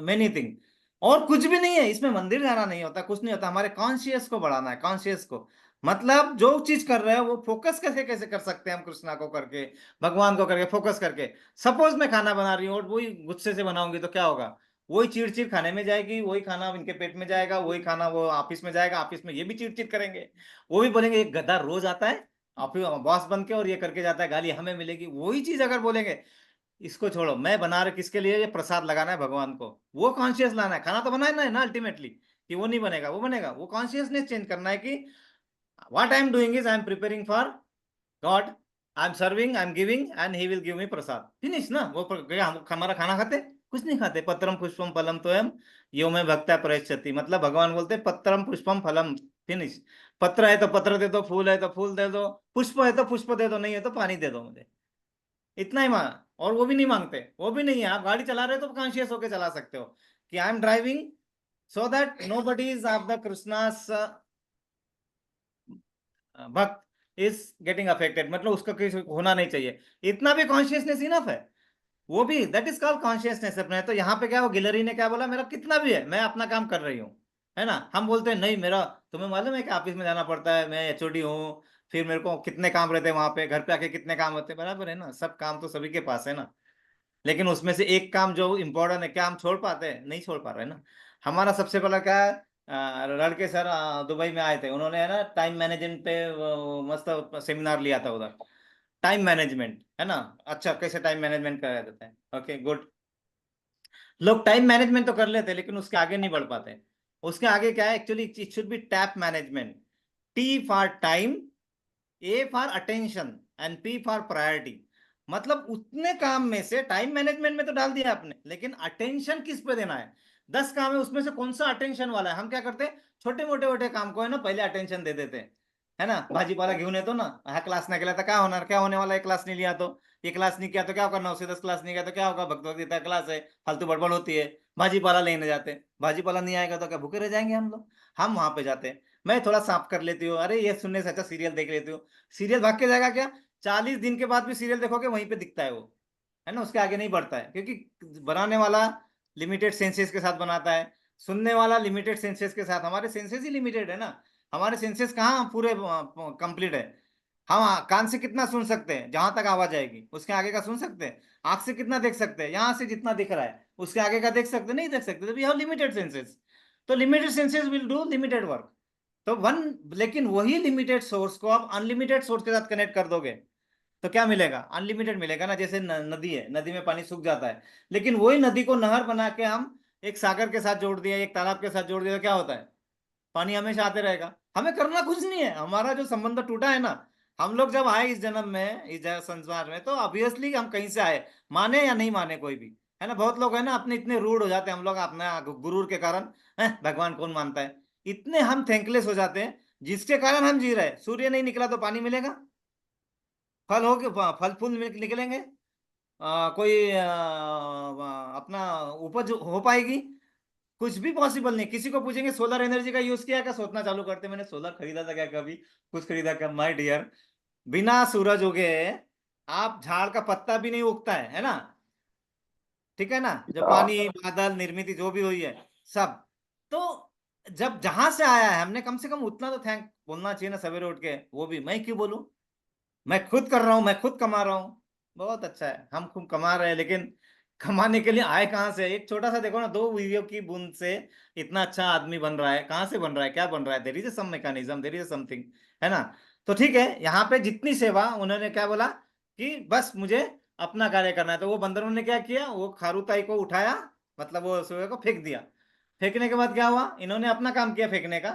many thing. और कुछ भी नहीं है इसमें, मंदिर जाना नहीं होता, कुछ नहीं होता, हमारे कॉन्शियस को बढ़ाना है, कॉन्शियस को। मतलब जो चीज कर रहे हैं वो फोकस कैसे कैसे कर सकते हैं हम, कृष्णा को करके, भगवान को करके, फोकस करके। सपोज मैं खाना बना रही हूँ और वही गुस्से से बनाऊंगी तो क्या होगा, वही चिड़चिड़ खाने में जाएगी, वही खाना इनके पेट में जाएगा, वही खाना वो ऑफिस में जाएगा, ऑफिस में ये भी चिड़चिड़ करेंगे, वो भी बोलेंगे एक गधा रोज आता है ऑफिस बॉस बन के और ये करके जाता है, गाली हमें मिलेगी। वही चीज अगर बोलेंगे इसको छोड़ो, मैं बना रहा किसके लिए, ये प्रसाद लगाना है भगवान को, वो कॉन्शियस लाना है, खाना तो बनाना है ना अल्टीमेटली, कि वो नहीं बनेगा वो बनेगा, वो कॉन्शियसनेस चेंज करना है कि what I am doing is I am preparing for God, I am serving, I am giving and he will give me Prasad, finish ना। वो हम हमारा खाना खाते, कुछ नहीं खाते, पत्रम पुष्पम फलम तो एम यो में भक्ता प्रयच्छति, मतलब भगवान बोलते पत्रम पुष्पम फलम, फिनिश। पत्र है तो पत्र दे दो, फूल है तो फूल दे दो, पुष्प है तो पुष्प दे दो, नहीं है तो पानी दे दो मुझे, इतना ही मांगा। और वो भी नहीं मांगते, वो भी नहीं है, आप गाड़ी चला रहे हो तो कॉन्शियस होकर चला सकते हो कि I am driving so that nobody is of the Krishna's bhakt is getting affected, मतलब उसका किसी को होना नहीं चाहिए, इतना भी कॉन्शियसनेस इनफ है। वो भी दैट इज कॉल्ड कॉन्शियसनेस अपने। तो यहाँ पे क्या, वो गिलरी ने क्या बोला, मेरा कितना भी है मैं अपना काम कर रही हूँ, है ना। हम बोलते हैं नहीं मेरा, तुम्हें मालूम है कि ऑफिस में जाना पड़ता है, मैं एचओडी हूँ, फिर मेरे को कितने काम रहते हैं वहां पे, घर पे आके कितने काम होते हैं, बराबर है ना, सब काम तो सभी के पास है ना। लेकिन उसमें से एक काम जो इम्पोर्टेंट है, क्या हम छोड़ पाते हैं, नहीं छोड़ पा रहे ना। हमारा सबसे पहला क्या है, लड़के सर दुबई में आए थे, उन्होंने है ना टाइम मैनेजमेंट पे मस्त सेमिनार लिया था उधर, टाइम मैनेजमेंट, है ना। अच्छा कैसे टाइम मैनेजमेंट कराया जाता है, ओके गुड। लोग टाइम मैनेजमेंट तो कर लेते हैं लेकिन उसके आगे नहीं बढ़ पाते। उसके आगे क्या है actually, it should be tap management, T for time, A for attention and P for priority. मतलब उतने काम में से टाइम मैनेजमेंट में तो डाल दिया आपने, लेकिन अटेंशन किस पे देना है। 10 काम है उसमें से कौन सा अटेंशन वाला है, हम क्या करते हैं छोटे मोठे मोठे काम को है ना पहले अटेंशन दे देते हैं, है ना। भाजीपाला घेऊन येतो ना, हा क्लास नाही केला तर काय होणार, क्या होने वाला है, क्लास नहीं लिया तो, ये क्लास नहीं किया तो क्या होगा, 9 से 10 क्लास नहीं किया तो क्या होगा, भक्त भक्तिता क्लास है, फालतू बड़बड़ होती है। भाजीपाला लेने जाते, भाजीपाला नहीं आएगा तो क्या भूखे रह जाएंगे हम लोग। हम वहां पे जाते हैं, मैं थोड़ा साफ कर लेती हूँ, अरे ये सुनने से अच्छा सीरियल देख लेती हूँ। सीरियल भाग के जाएगा क्या, 40 दिन के बाद भी सीरियल देखोगे वहीं पे दिखता है वो, है ना, उसके आगे नहीं बढ़ता है, क्योंकि बनाने वाला लिमिटेड सेंसेस के साथ बनाता है, सुनने वाला लिमिटेड सेंसेस के साथ, हमारे सेंसेस ही लिमिटेड है ना। हमारे सेंसेस कहाँ पूरे कंप्लीट है। हम कान से कितना सुन सकते हैं, जहां तक आवाज आएगी, उसके आगे का सुन सकते हैं। आंख से कितना देख सकते हैं, यहां से जितना दिख रहा है उसके आगे का देख सकते, नहीं देख सकते, तो वी हैव लिमिटेड सेंसेस। तो limited senses will do limited work. तो वन, लेकिन वही लिमिटेड सोर्स को आप अनलिमिटेड सोर्स के साथ कनेक्ट कर दोगे तो क्या मिलेगा, अनलिमिटेड मिलेगा ना। जैसे नदी है, नदी में पानी सूख जाता है, लेकिन वही नदी को नहर बना के हम एक सागर के साथ जोड़ दिया, एक तालाब के साथ जोड़ दिया तो क्या होता है, पानी हमेशा आते रहेगा। हमें करना कुछ नहीं है, हमारा जो संबंध टूटा है ना, हम लोग जब आए इस जन्म में, इस संसार में, तो ऑब्वियसली हम कहीं से आए, माने या नहीं माने कोई भी, है ना। बहुत लोग है ना अपने इतने रूड हो जाते हैं हम लोग अपने गुरूर के कारण, है भगवान कौन मानता है, इतने हम थैंकलेस हो जाते हैं जिसके कारण हम जी रहे हैं। सूर्य नहीं निकला तो पानी मिलेगा, फल हो फल फूल निकलेंगे, कोई अपना उपज हो पाएगी, कुछ भी पॉसिबल नहीं। किसी को पूछेंगे सोलर एनर्जी का यूज किया क्या, सोचना चालू करते मैंने सोलर खरीदा था क्या कभी, कुछ खरीदा क्या। माय डियर, बिना सूरज उगे आप झाड़ का पत्ता भी नहीं उगता है ना। ठीक है ना, जो पानी बादल निर्मित जो भी हुई है सब, तो जब जहां से आया है हमने कम से कम उतना तो थैंक बोलना चाहिए ना सवेरे उठ के। वो भी मैं क्यों बोलूं, मैं खुद कर रहा हूं, मैं खुद कमा रहा हूं। बहुत अच्छा है, हम खूब कमा रहे हैं, लेकिन कमाने के लिए आए कहाँ से। एक छोटा सा देखो ना, 2 वीडियो की बूंद से इतना अच्छा आदमी बन रहा है। कहाँ से बन रहा है, क्या बन रहा है, there is some mechanism, there is something, है ना। तो ठीक है, यहाँ पे जितनी सेवा उन्होंने क्या बोला कि बस मुझे अपना कार्य करना है, तो वो बंदरों ने क्या किया, वो खारुताई को उठाया, मतलब वो सूर्य को फेंक दिया। फेंकने के बाद क्या हुआ, इन्होंने अपना काम किया फेंकने का,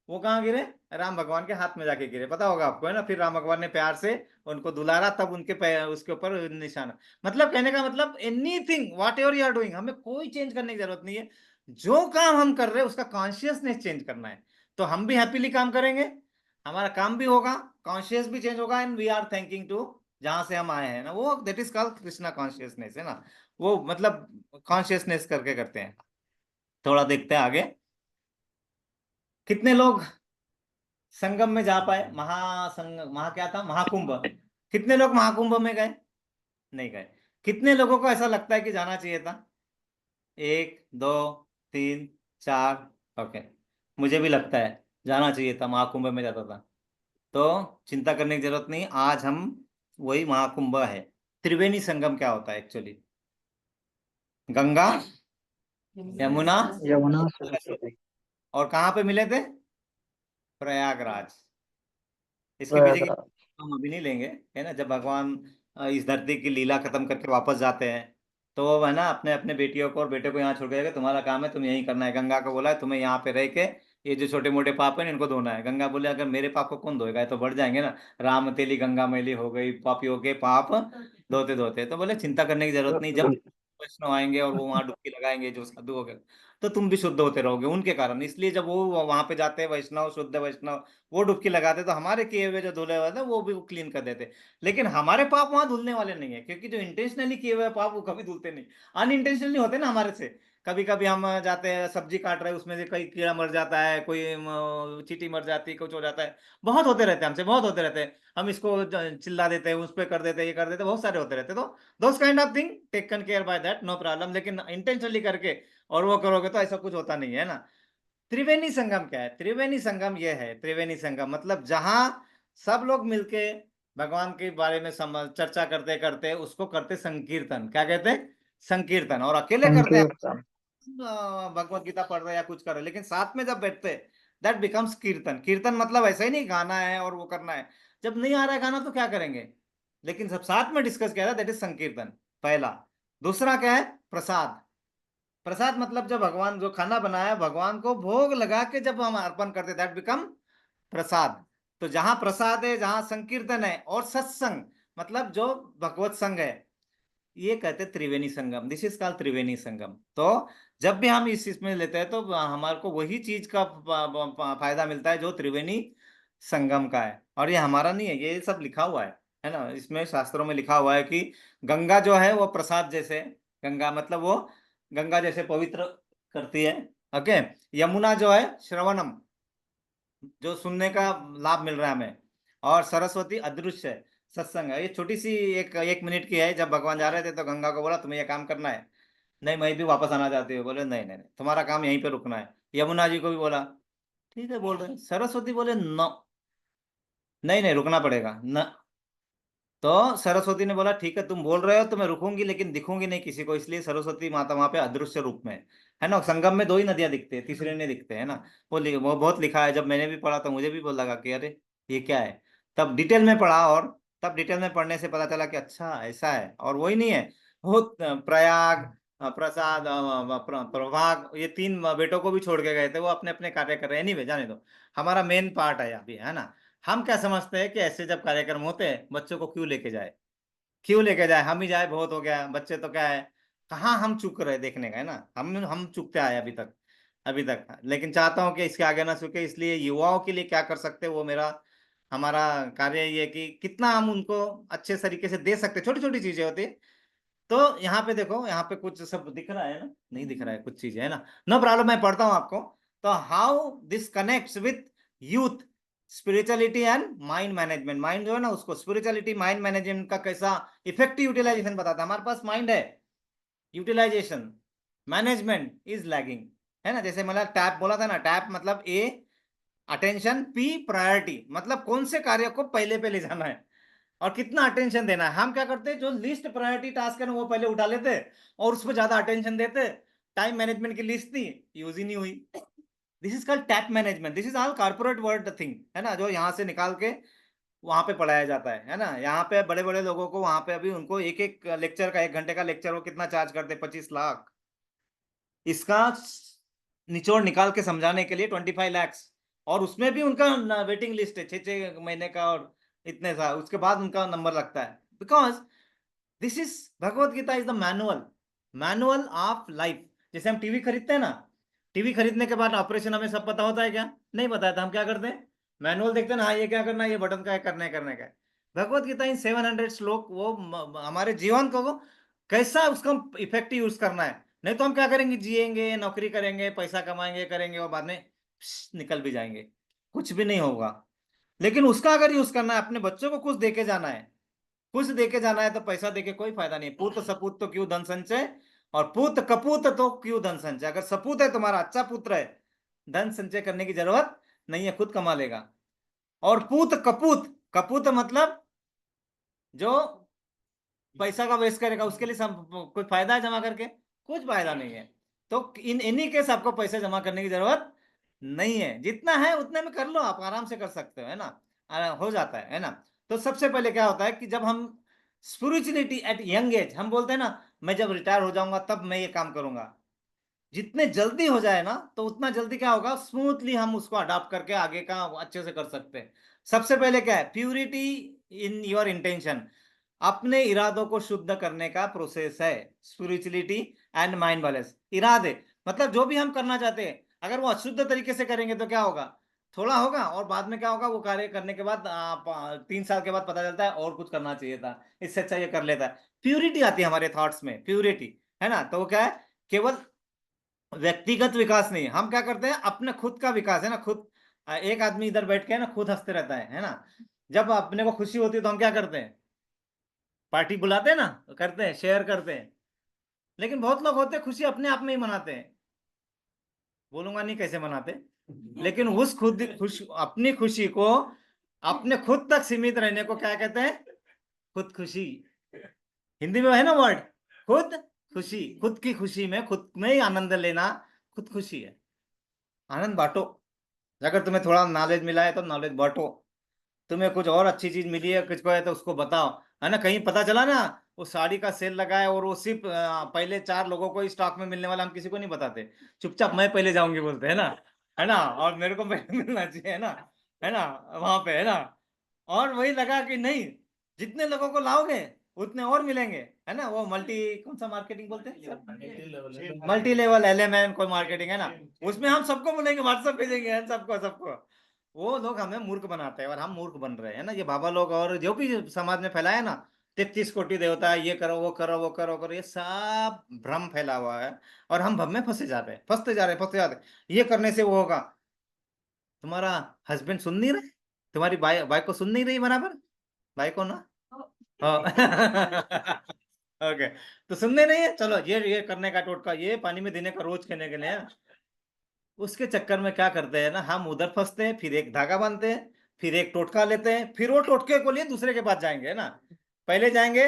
वो कहाँ गिरे, राम भगवान के हाथ में जाके गिरे, पता होगा आपको, है ना। फिर राम भगवान ने प्यार से उनको दुलारा, तब उनके उसके ऊपर निशाना। मतलब कहने का मतलब, anything whatever you are doing, हमें कोई चेंज करने की जरूरत नहीं है। जो काम हम कर रहे हैं उसका कॉन्शियसनेस चेंज करना है, तो हम भी हैप्पीली काम करेंगे, हमारा काम भी होगा, कॉन्शियस भी चेंज होगा, and we are thanking to जहां से हम आए हैं ना, वो that is called Krishna consciousness, है ना। वो मतलब कॉन्शियसनेस करके करते हैं। थोड़ा देखते हैं आगे, कितने लोग संगम में जा पाए, महासंग महा क्या था, महाकुंभ, कितने लोग महाकुंभ में गए, नहीं गए। कितने लोगों को ऐसा लगता है कि जाना चाहिए था, 1 2 3 4, ओके, मुझे भी लगता है जाना चाहिए था, महाकुंभ में जाता था। तो चिंता करने की जरूरत नहीं, आज हम वही महाकुंभ है। त्रिवेणी संगम क्या होता है एक्चुअली, गंगा, यमुना, यमुना सरस्वती। और कहाँ पे मिले थे, प्रयागराज। इसके पीछे की प्रयागराज। हम अभी नहीं लेंगे, है ना। जब भगवान इस धरती की लीला खत्म करके वापस जाते हैं, तो वो है ना अपने अपने बेटियों को और बेटे को यहाँ छोड़ के, तुम्हारा काम है, तुम यही करना है। गंगा को बोला है तुम्हें यहाँ पे रह के ये जो छोटे मोटे पाप है इनको धोना है। गंगा बोले अगर मेरे पाप को कौन धोएगा, ये तो बढ़ जाएंगे ना, राम तेली गंगा मैली हो गई, पापियों के पाप धोते धोते। तो बोले चिंता करने की जरूरत नहीं, जब वैष्णव आएंगे और वो वहां डुबकी लगाएंगे, जो साधु हो गए, तो तुम भी शुद्ध होते रहोगे उनके कारण। इसलिए जब वो वहां पे जाते हैं वैष्णव, शुद्ध वैष्णव, वो डुबकी लगाते, तो हमारे किए हुए जो धुले हुए थे वो भी क्लीन कर देते। लेकिन हमारे पाप वहां धुलने वाले नहीं है, क्योंकि जो इंटेंशनली किए हुए पाप वो कभी धुलते नहीं, अनइंटेंशनली होते ना हमारे से। कभी कभी हम जाते हैं सब्जी काट रहे हैं, उसमें से कई कीड़ा मर जाता है, कोई चींटी मर जाती है, कुछ हो जाता है, बहुत होते रहते हैं हमसे, बहुत होते रहते हैं। हम इसको चिल्ला देते हैं, उस पर कर देते हैं, ये कर देते हैं, बहुत सारे होते रहते हैं। तो those kind of thing taken care by that, no problem. लेकिन इंटेंशनली करके और वो करोगे तो ऐसा कुछ होता नहीं है ना। त्रिवेणी संगम क्या है, त्रिवेणी संगम ये है, त्रिवेणी संगम मतलब जहां सब लोग मिलके भगवान के बारे में चर्चा करते करते उसको करते संकीर्तन, क्या कहते हैं, संकीर्तन। और अकेले करते हैं संकीर्तन। भगवत गीता पढ़ रहे हैं या कुछ कर रहे हैं, लेकिन साथ में जब बैठते हैं दैट बिकम्स कीर्तन। कीर्तन मतलब ऐसा ही नहीं गाना है और वो करना है, जब नहीं आ रहा है गाना तो क्या करेंगे, लेकिन सब साथ में डिस्कस किया था, दैट इज संकीर्तन, पहला। दूसरा क्या है, प्रसाद। प्रसाद मतलब जब भगवान जो खाना बनाया भगवान को भोग लगा के जब हम अर्पण करते, दैट बिकम प्रसाद। तो जहां प्रसाद है, जहां संकीर्तन है और सत्संग, मतलब जो भगवत संग है, ये कहते हैं Triveni Sangam, this is called Triveni Sangam. तो जब भी हम इस इसमें लेते हैं तो हमारे को वही चीज का फायदा मिलता है जो त्रिवेणी संगम का है। और ये हमारा नहीं है, ये सब लिखा हुआ है ना, इसमें शास्त्रों में लिखा हुआ है कि गंगा जो है वो प्रसाद जैसे, गंगा मतलब वो गंगा जैसे पवित्र करती है, ओके। यमुना जो है श्रवणम, जो सुनने का लाभ मिल रहा है हमें, और सरस्वती अदृश्य है, सत्संग है। ये छोटी सी एक 1 मिनट की है। जब भगवान जा रहे थे तो गंगा को बोला तुम्हें ये काम करना है, नहीं मैं भी वापस आना चाहती हूँ, बोले नहीं नहीं नहीं तुम्हारा काम यहीं पे रुकना है। यमुना जी को भी बोला ठीक है बोल रहे हैं। सरस्वती बोले नो, नहीं नहीं रुकना पड़ेगा न। तो सरस्वती ने बोला ठीक है तुम बोल रहे हो तो मैं रुकूंगी, लेकिन दिखूंगी नहीं किसी को, इसलिए सरस्वती माता वहां पे अदृश्य रूप में है ना। संगम में 2 ही नदियां दिखते हैं, तीसरे नहीं दिखते, है ना। वो बहुत लिखा है, जब मैंने भी पढ़ा तो मुझे भी बोल लगा कि अरे ये क्या है। तब डिटेल में पढ़ा, और तब डिटेल में पढ़ने से पता चला कि अच्छा ऐसा है। और वही नहीं है, बहुत प्रयाग, प्रसाद, प्रभाग, ये 3 बेटों को भी छोड़ के गए थे, वो अपने अपने कार्य कर रहे हैं। एनीवे जाने दो, हमारा मेन पार्ट है अभी, है ना। हम क्या समझते हैं कि ऐसे जब कार्यक्रम होते हैं बच्चों को क्यों लेके जाए, क्यों लेके जाए, हम ही जाए बहुत हो गया, बच्चे तो क्या है, कहाँ हम चूक रहे देखने का है ना, हम चूकते आए अभी तक। लेकिन चाहता हूँ कि इसके आगे ना चूके, इसलिए युवाओं के लिए क्या कर सकते हैं वो मेरा हमारा कार्य ये है कि कितना हम उनको अच्छे तरीके से दे सकते, छोटी छोटी चीजें होती है। तो यहाँ पे देखो, यहाँ पे कुछ सब दिख रहा है ना, नहीं दिख रहा है कुछ चीजें है ना, नो प्रॉब्लम, मैं पढ़ता हूँ आपको। तो how this connects with youth, spirituality and mind management. Mind जो है ना, उसको स्पिरिचुअलिटी माइंड मैनेजमेंट का कैसा इफेक्टिव यूटिलाइजेशन बताता है। हमारे पास माइंड है, यूटिलाइजेशन मैनेजमेंट इज लैगिंग, है ना। जैसे मतलब टैप बोला था ना, टैप मतलब ए अटेंशन, पी प्रायोरिटी, मतलब कौन से कार्य को पहले पे ले जाना है और कितना अटेंशन देना है। हम क्या करते हैं, जो लीस्ट प्रायोरिटी टास्क है ना वो पहले उठा लेते हैं और उस पर ज्यादा अटेंशन देते। टाइम मैनेजमेंट की लिस्ट थी, यूज ही नहीं हुई। This is called tap management, this is all corporate word thing, है ना, जो यहाँ से निकाल के वहां पे पढ़ाया जाता है ना। यहाँ पे बड़े बड़े लोगों को वहां पे अभी उनको एक एक लेक्चर का, 1 घंटे का लेक्चर वो कितना चार्ज करते, 25 लाख। इसका निचोड़ निकाल के समझाने के लिए 25 lakhs, और उसमें भी उनका वेटिंग लिस्ट है 6 6 महीने का, और इतने सा उसके बाद उनका नंबर लगता है। Because this is, Bhagavad Gita is the manual, manual of life. जैसे हम टीवी खरीदते हैं ना, टीवी खरीदने के बाद ऑपरेशन हमें सब पता होता है क्या? नहीं पता है, तो हम क्या करते हैं, मैनुअल देखते हैं ना, हाँ ये क्या करना है, ये बटन का है, करने का है। भगवत गीता इन 700 श्लोक वो हमारे जीवन को कैसा उसका इफेक्टिव यूज करना है। नहीं तो हम क्या करेंगे, जिएंगे, नौकरी करेंगे, पैसा कमाएंगे, करेंगे, और बाद में निकल भी जाएंगे, कुछ भी नहीं होगा। लेकिन उसका अगर यूज करना है, अपने बच्चों को कुछ देके जाना है, कुछ देके जाना है, तो पैसा देके कोई फायदा नहीं। पूत सपूत तो क्यों धन संचय, और पूत कपूत तो क्यों धन संचय। अगर सपूत है तुम्हारा, अच्छा पुत्र है, धन संचय करने की जरूरत नहीं है, खुद कमा लेगा। और पूत कपूत, कपूत मतलब जो पैसा का वेस्ट करेगा, उसके लिए कोई फायदा है जमा करके? कुछ फायदा नहीं है। तो इन इन्हीं केस आपको पैसे जमा करने की जरूरत नहीं है, जितना है उतने में कर लो, आप आराम से कर सकते हो, है ना, हो जाता है ना। तो सबसे पहले क्या होता है कि जब हम स्पिरिचुअलिटी एट यंग एज, हम बोलते हैं ना मैं जब रिटायर हो जाऊंगा तब मैं ये काम करूंगा, जितने जल्दी हो जाए ना तो उतना जल्दी क्या होगा, स्मूथली हम उसको अडॉप्ट करके आगे का अच्छे से कर सकते हैं। सबसे पहले क्या है, प्यूरिटी इन योर इंटेंशन, अपने इरादों को शुद्ध करने का प्रोसेस है स्पिरिचुअलिटी एंड माइंड बैलेंस। इरादे मतलब जो भी हम करना चाहते हैं, अगर वो अशुद्ध तरीके से करेंगे तो क्या होगा, थोड़ा होगा, और बाद में क्या होगा, वो कार्य करने के बाद 3 साल के बाद पता चलता है और कुछ करना चाहिए था, इससे अच्छा ये कर लेता है। प्यूरिटी आती है हमारे थॉट्स में, प्यूरिटी, है ना। तो वो क्या है, केवल व्यक्तिगत विकास नहीं, हम क्या करते हैं, अपने खुद का विकास, है ना। खुद एक आदमी इधर बैठ के है ना खुद हंसते रहता है ना। जब अपने को खुशी होती है तो हम क्या करते हैं, पार्टी बुलाते हैं ना, तो करते हैं, शेयर करते हैं। लेकिन बहुत लोग होते हैं खुशी अपने आप में ही मनाते हैं, बोलूंगा नहीं कैसे मनाते, लेकिन उस अपनी खुशी को अपने खुद तक सीमित रहने को क्या कहते हैं, खुद खुशी। हिंदी में है ना वर्ड, खुद खुशी, खुद की खुशी में खुद में ही आनंद लेना, खुद खुशी है। आनंद बांटो, अगर तुम्हें थोड़ा नॉलेज मिला है तो नॉलेज बांटो, तुम्हें कुछ और अच्छी चीज मिली है कुछ को है तो उसको बताओ, है ना। कहीं पता चला ना वो साड़ी का सेल लगा है और वो सिर्फ पहले 4 लोगों को ही स्टॉक में मिलने वाला, हम किसी को नहीं बताते, चुपचाप मैं पहले जाऊंगी बोलते, है ना, और मेरे को पहले मिलना चाहिए, है ना, वहां पे, है ना। और वही लगा कि नहीं, जितने लोगों को लाओगे उतने और मिलेंगे, है ना। वो कौन सा मार्केटिंग बोलते हैं, मल्टी लेवल LMN कोई मार्केटिंग, है ना। उसमें हम सबको बोलेंगे, व्हाट्सएप भेजेंगे, सबको सबको। वो लोग हमें मूर्ख बनाते हैं और हम मूर्ख बन रहे हैं ना, ये बाबा लोग और जो भी समाज में फैलाया ना, 33 कोटि देवता, ये करो वो करो वो करो करो, ये सब भ्रम फैला हुआ है। और हम भ्रम में फंसे जा रहे हैं, फंसते जा रहे हैं। ये करने से वो होगा, तुम्हारा हस्बैंड सुन नहीं रहे, तुम्हारी बाइक को सुन नहीं रही बराबर, बाइक को ना, ओके, तो सुनने नहीं है, चलो ये करने का टोटका, ये पानी में देने का रोज कहने के लिए उसके चक्कर में क्या करते हैं ना, हम उधर फंसते हैं, फिर एक धागा बांधते हैं, फिर एक टोटका लेते हैं, फिर वो टोटके को लिए दूसरे के पास जाएंगे, है ना। पहले जाएंगे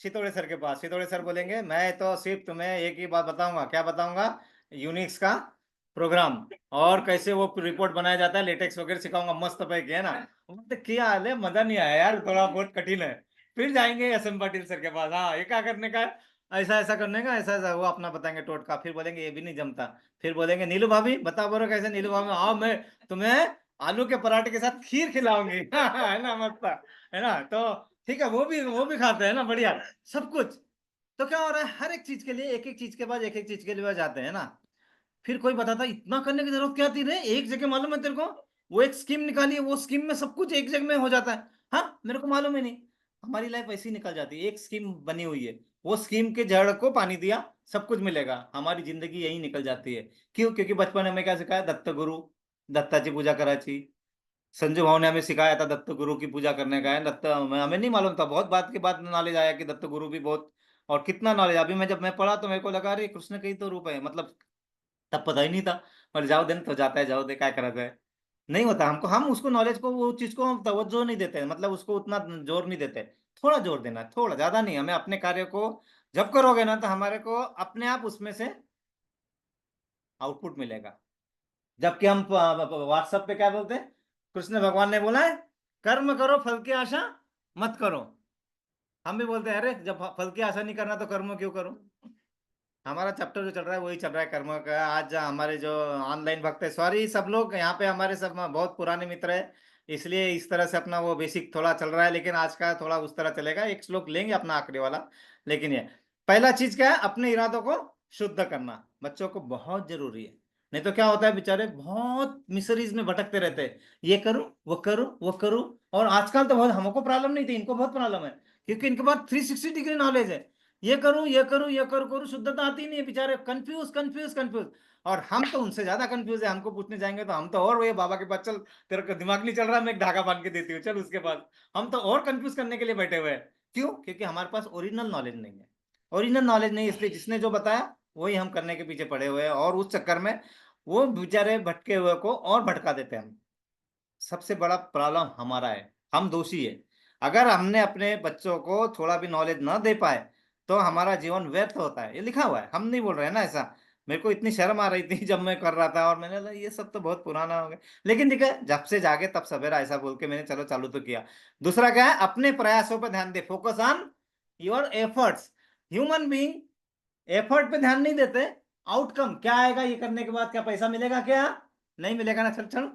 सितोड़े सर के पास, सितोड़े सर बोलेंगे मैं तो सिर्फ तुम्हें एक ही बात बताऊंगा, क्या बताऊंगा, यूनिक्स का प्रोग्राम और कैसे वो रिपोर्ट बनाया जाता है, लेटेक्स वगैरह सिखाऊंगा मस्त पैकी, है ना। बोलते क्या हाल है, मजा नहीं आया यार, थोड़ा बहुत कठिन है। फिर जाएंगे SM पाटिल सर के पास, हाँ ये क्या करने का है, ऐसा ऐसा करने का, ऐसा ऐसा, वो अपना बताएंगे टोटका, फिर बोलेंगे ये भी नहीं जमता। फिर बोलेंगे नीलू भाभी बताओ बोलो कैसे, नीलू भाभी आओ मैं तुम्हें आलू के पराठे के साथ खीर खिलाऊंगी, है ना, मस्त, है ना। तो ठीक है, वो भी खाते हैं ना, बढ़िया सब कुछ। तो क्या हो रहा है, हर एक चीज के लिए एक एक चीज के बाद एक एक चीज के लिए जाते हैं ना। फिर कोई बताता इतना करने की जरूरत क्या थी रे, एक जगह मालूम है तेरे को, वो एक स्कीम निकाली है, वो स्कीम में सब कुछ एक जगह में हो जाता है। हाँ, मेरे को मालूम ही नहीं। हमारी लाइफ ऐसी निकल जाती है, एक स्कीम बनी हुई है, वो स्कीम के जड़ को पानी दिया, सब कुछ मिलेगा, हमारी जिंदगी यही निकल जाती है। क्यों? क्योंकि बचपन में हमें क्या सिखाया, दत्त गुरु, दत्ताची पूजा कराची। संजू भाव ने हमें सिखाया था दत्त गुरु की पूजा करने का है, दत्त हमें नहीं मालूम था, बहुत बात के बाद नॉलेज आया कि दत्त गुरु भी बहुत। और कितना नॉलेज, अभी मैं जब मैं पढ़ा तो मेरे को लगा अरे कृष्ण का ही तो रूप है, मतलब तब पता ही नहीं था। पर जाओ दिन तो जाता है, जाओ दे क्या करा जाए, नहीं होता हमको, हम उसको नॉलेज को, वो चीज को हम तवज्जो नहीं देते, मतलब उसको उतना जोर नहीं देते। थोड़ा जोर देना है, थोड़ा ज्यादा नहीं, हमें अपने कार्य को जब करोगे ना तो हमारे को अपने आप उसमें से आउटपुट मिलेगा। जबकि हम व्हाट्सएप पे क्या बोलते हैं, कृष्ण भगवान ने बोला है कर्म करो फल की आशा मत करो। हम भी बोलते हैं अरे जब फल की आशा नहीं करना तो कर्म क्यों करो। हमारा चैप्टर जो चल रहा है वही चल रहा है कर्म का। आज हमारे जो ऑनलाइन भक्त है, सॉरी सब लोग यहाँ पे हमारे सब बहुत पुराने मित्र है, इसलिए इस तरह से अपना वो बेसिक थोड़ा चल रहा है, लेकिन आज का थोड़ा उस तरह चलेगा, एक श्लोक लेंगे अपना आखिरी वाला। लेकिन ये पहला चीज क्या है, अपने इरादों को शुद्ध करना बच्चों को बहुत जरूरी है। नहीं तो क्या होता है, बेचारे बहुत मिसरीज में भटकते रहते हैं, ये करूं वो करूं वो करूं। और आजकल तो बहुत, हमको प्रॉब्लम नहीं थी, इनको बहुत प्रॉब्लम है, क्योंकि इनके पास 360 डिग्री नॉलेज है। ये करूं ये करूं ये करूं, शुद्धता आती नहीं है, बेचारे कंफ्यूज कंफ्यूज कंफ्यूज। और हम तो उनसे ज्यादा कंफ्यूज है, हमको पूछने जाएंगे तो हम तो और, ये बाबा के पास चल, तेरे को दिमाग नहीं चल रहा, मैं एक धागा बांध के देती हूँ चल उसके पास। हम तो और कंफ्यूज करने के लिए बैठे हुए हैं। क्यों? क्योंकि हमारे पास ओरिजिनल नॉलेज नहीं है। ओरिजिनल नॉलेज नहीं, इसलिए जिसने जो बताया वही हम करने के पीछे पड़े हुए हैं, और उस चक्कर में वो बेचारे भटके हुए को और भटका देते हैं हम। सबसे बड़ा प्रॉब्लम हमारा है, हम दोषी है। अगर हमने अपने बच्चों को थोड़ा भी नॉलेज ना दे पाए तो हमारा जीवन व्यर्थ होता है, ये लिखा हुआ है, हम नहीं बोल रहे हैं ना ऐसा। मेरे को इतनी शर्म आ रही थी जब मैं कर रहा था, और मैंने बोला ये सब तो बहुत पुराना हो गया, लेकिन ठीक है, जब से जागे तब सवेरा, ऐसा बोल के मैंने चलो चालू तो किया। दूसरा क्या है, अपने प्रयासों पर ध्यान दे, focus on your efforts. Human being effort पे ध्यान नहीं देते, आउटकम क्या आएगा, ये करने के बाद क्या पैसा मिलेगा क्या, नहीं मिलेगा ना, चल छोड़।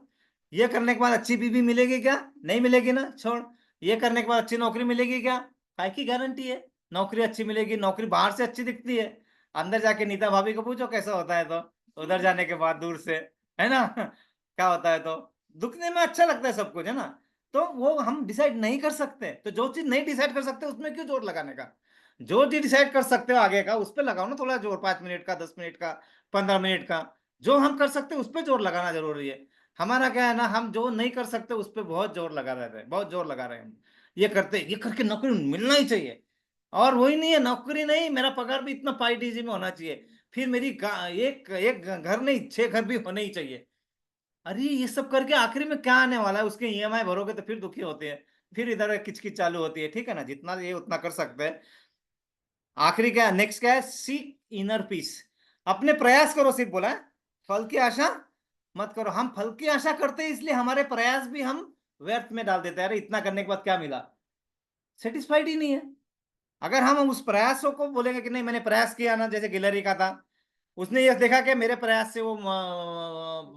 ये करने के बाद अच्छी बीवी मिलेगी क्या, नहीं मिलेगी ना, छोड़। ये करने के बाद अच्छी नौकरी मिलेगी क्या, काय की गारंटी है नौकरी अच्छी मिलेगी, नौकरी बाहर से अच्छी दिखती है, अंदर जाके नीता भाभी को पूछो कैसा होता है, तो उधर जाने के बाद दूर से, है ना क्या होता है, तो दुखने में अच्छा लगता है सब कुछ, है ना। तो वो हम डिसाइड नहीं कर सकते, तो जो चीज नहीं डिसाइड कर सकते उसमें क्यों जोर लगाने का। जो चीज डिसाइड कर सकते हो आगे का उस पर लगाओ ना थोड़ा जोर, 5 मिनट का, 10 मिनट का, 15 मिनट का। जो हम कर सकते हैं उस पर जोर लगाना जरूरी है। हमारा क्या है ना, हम जो नहीं कर सकते उस पर बहुत जोर लगा रहे हैं, बहुत जोर लगा रहे हैं हम। ये करते, ये करके नौकरी मिलना ही चाहिए, और वही नहीं है, नौकरी नहीं, मेरा पगार भी इतना पाई डीजी में होना चाहिए, फिर मेरी एक एक घर नहीं 6 घर भी होने ही चाहिए। अरे ये सब करके आखिरी में क्या आने वाला है, उसके ईएमआई भरोगे तो फिर दुखी होते हैं, फिर इधर किचकिच चालू होती है, ठीक है ना, जितना ये उतना कर सकते हैं। आखिरी क्या है, नेक्स्ट क्या है, सीक इनर पीस। अपने प्रयास करो, सिर्फ बोला है, फल की आशा मत करो। हम फल की आशा करते हैं, इसलिए हमारे प्रयास भी हम व्यर्थ में डाल देते हैं, अरे इतना करने के बाद क्या मिला, सेटिस्फाइड ही नहीं है। अगर हम उस प्रयासों को बोलेंगे कि नहीं मैंने प्रयास किया ना, जैसे गिलहरी का था, उसने ये देखा कि मेरे प्रयास से वो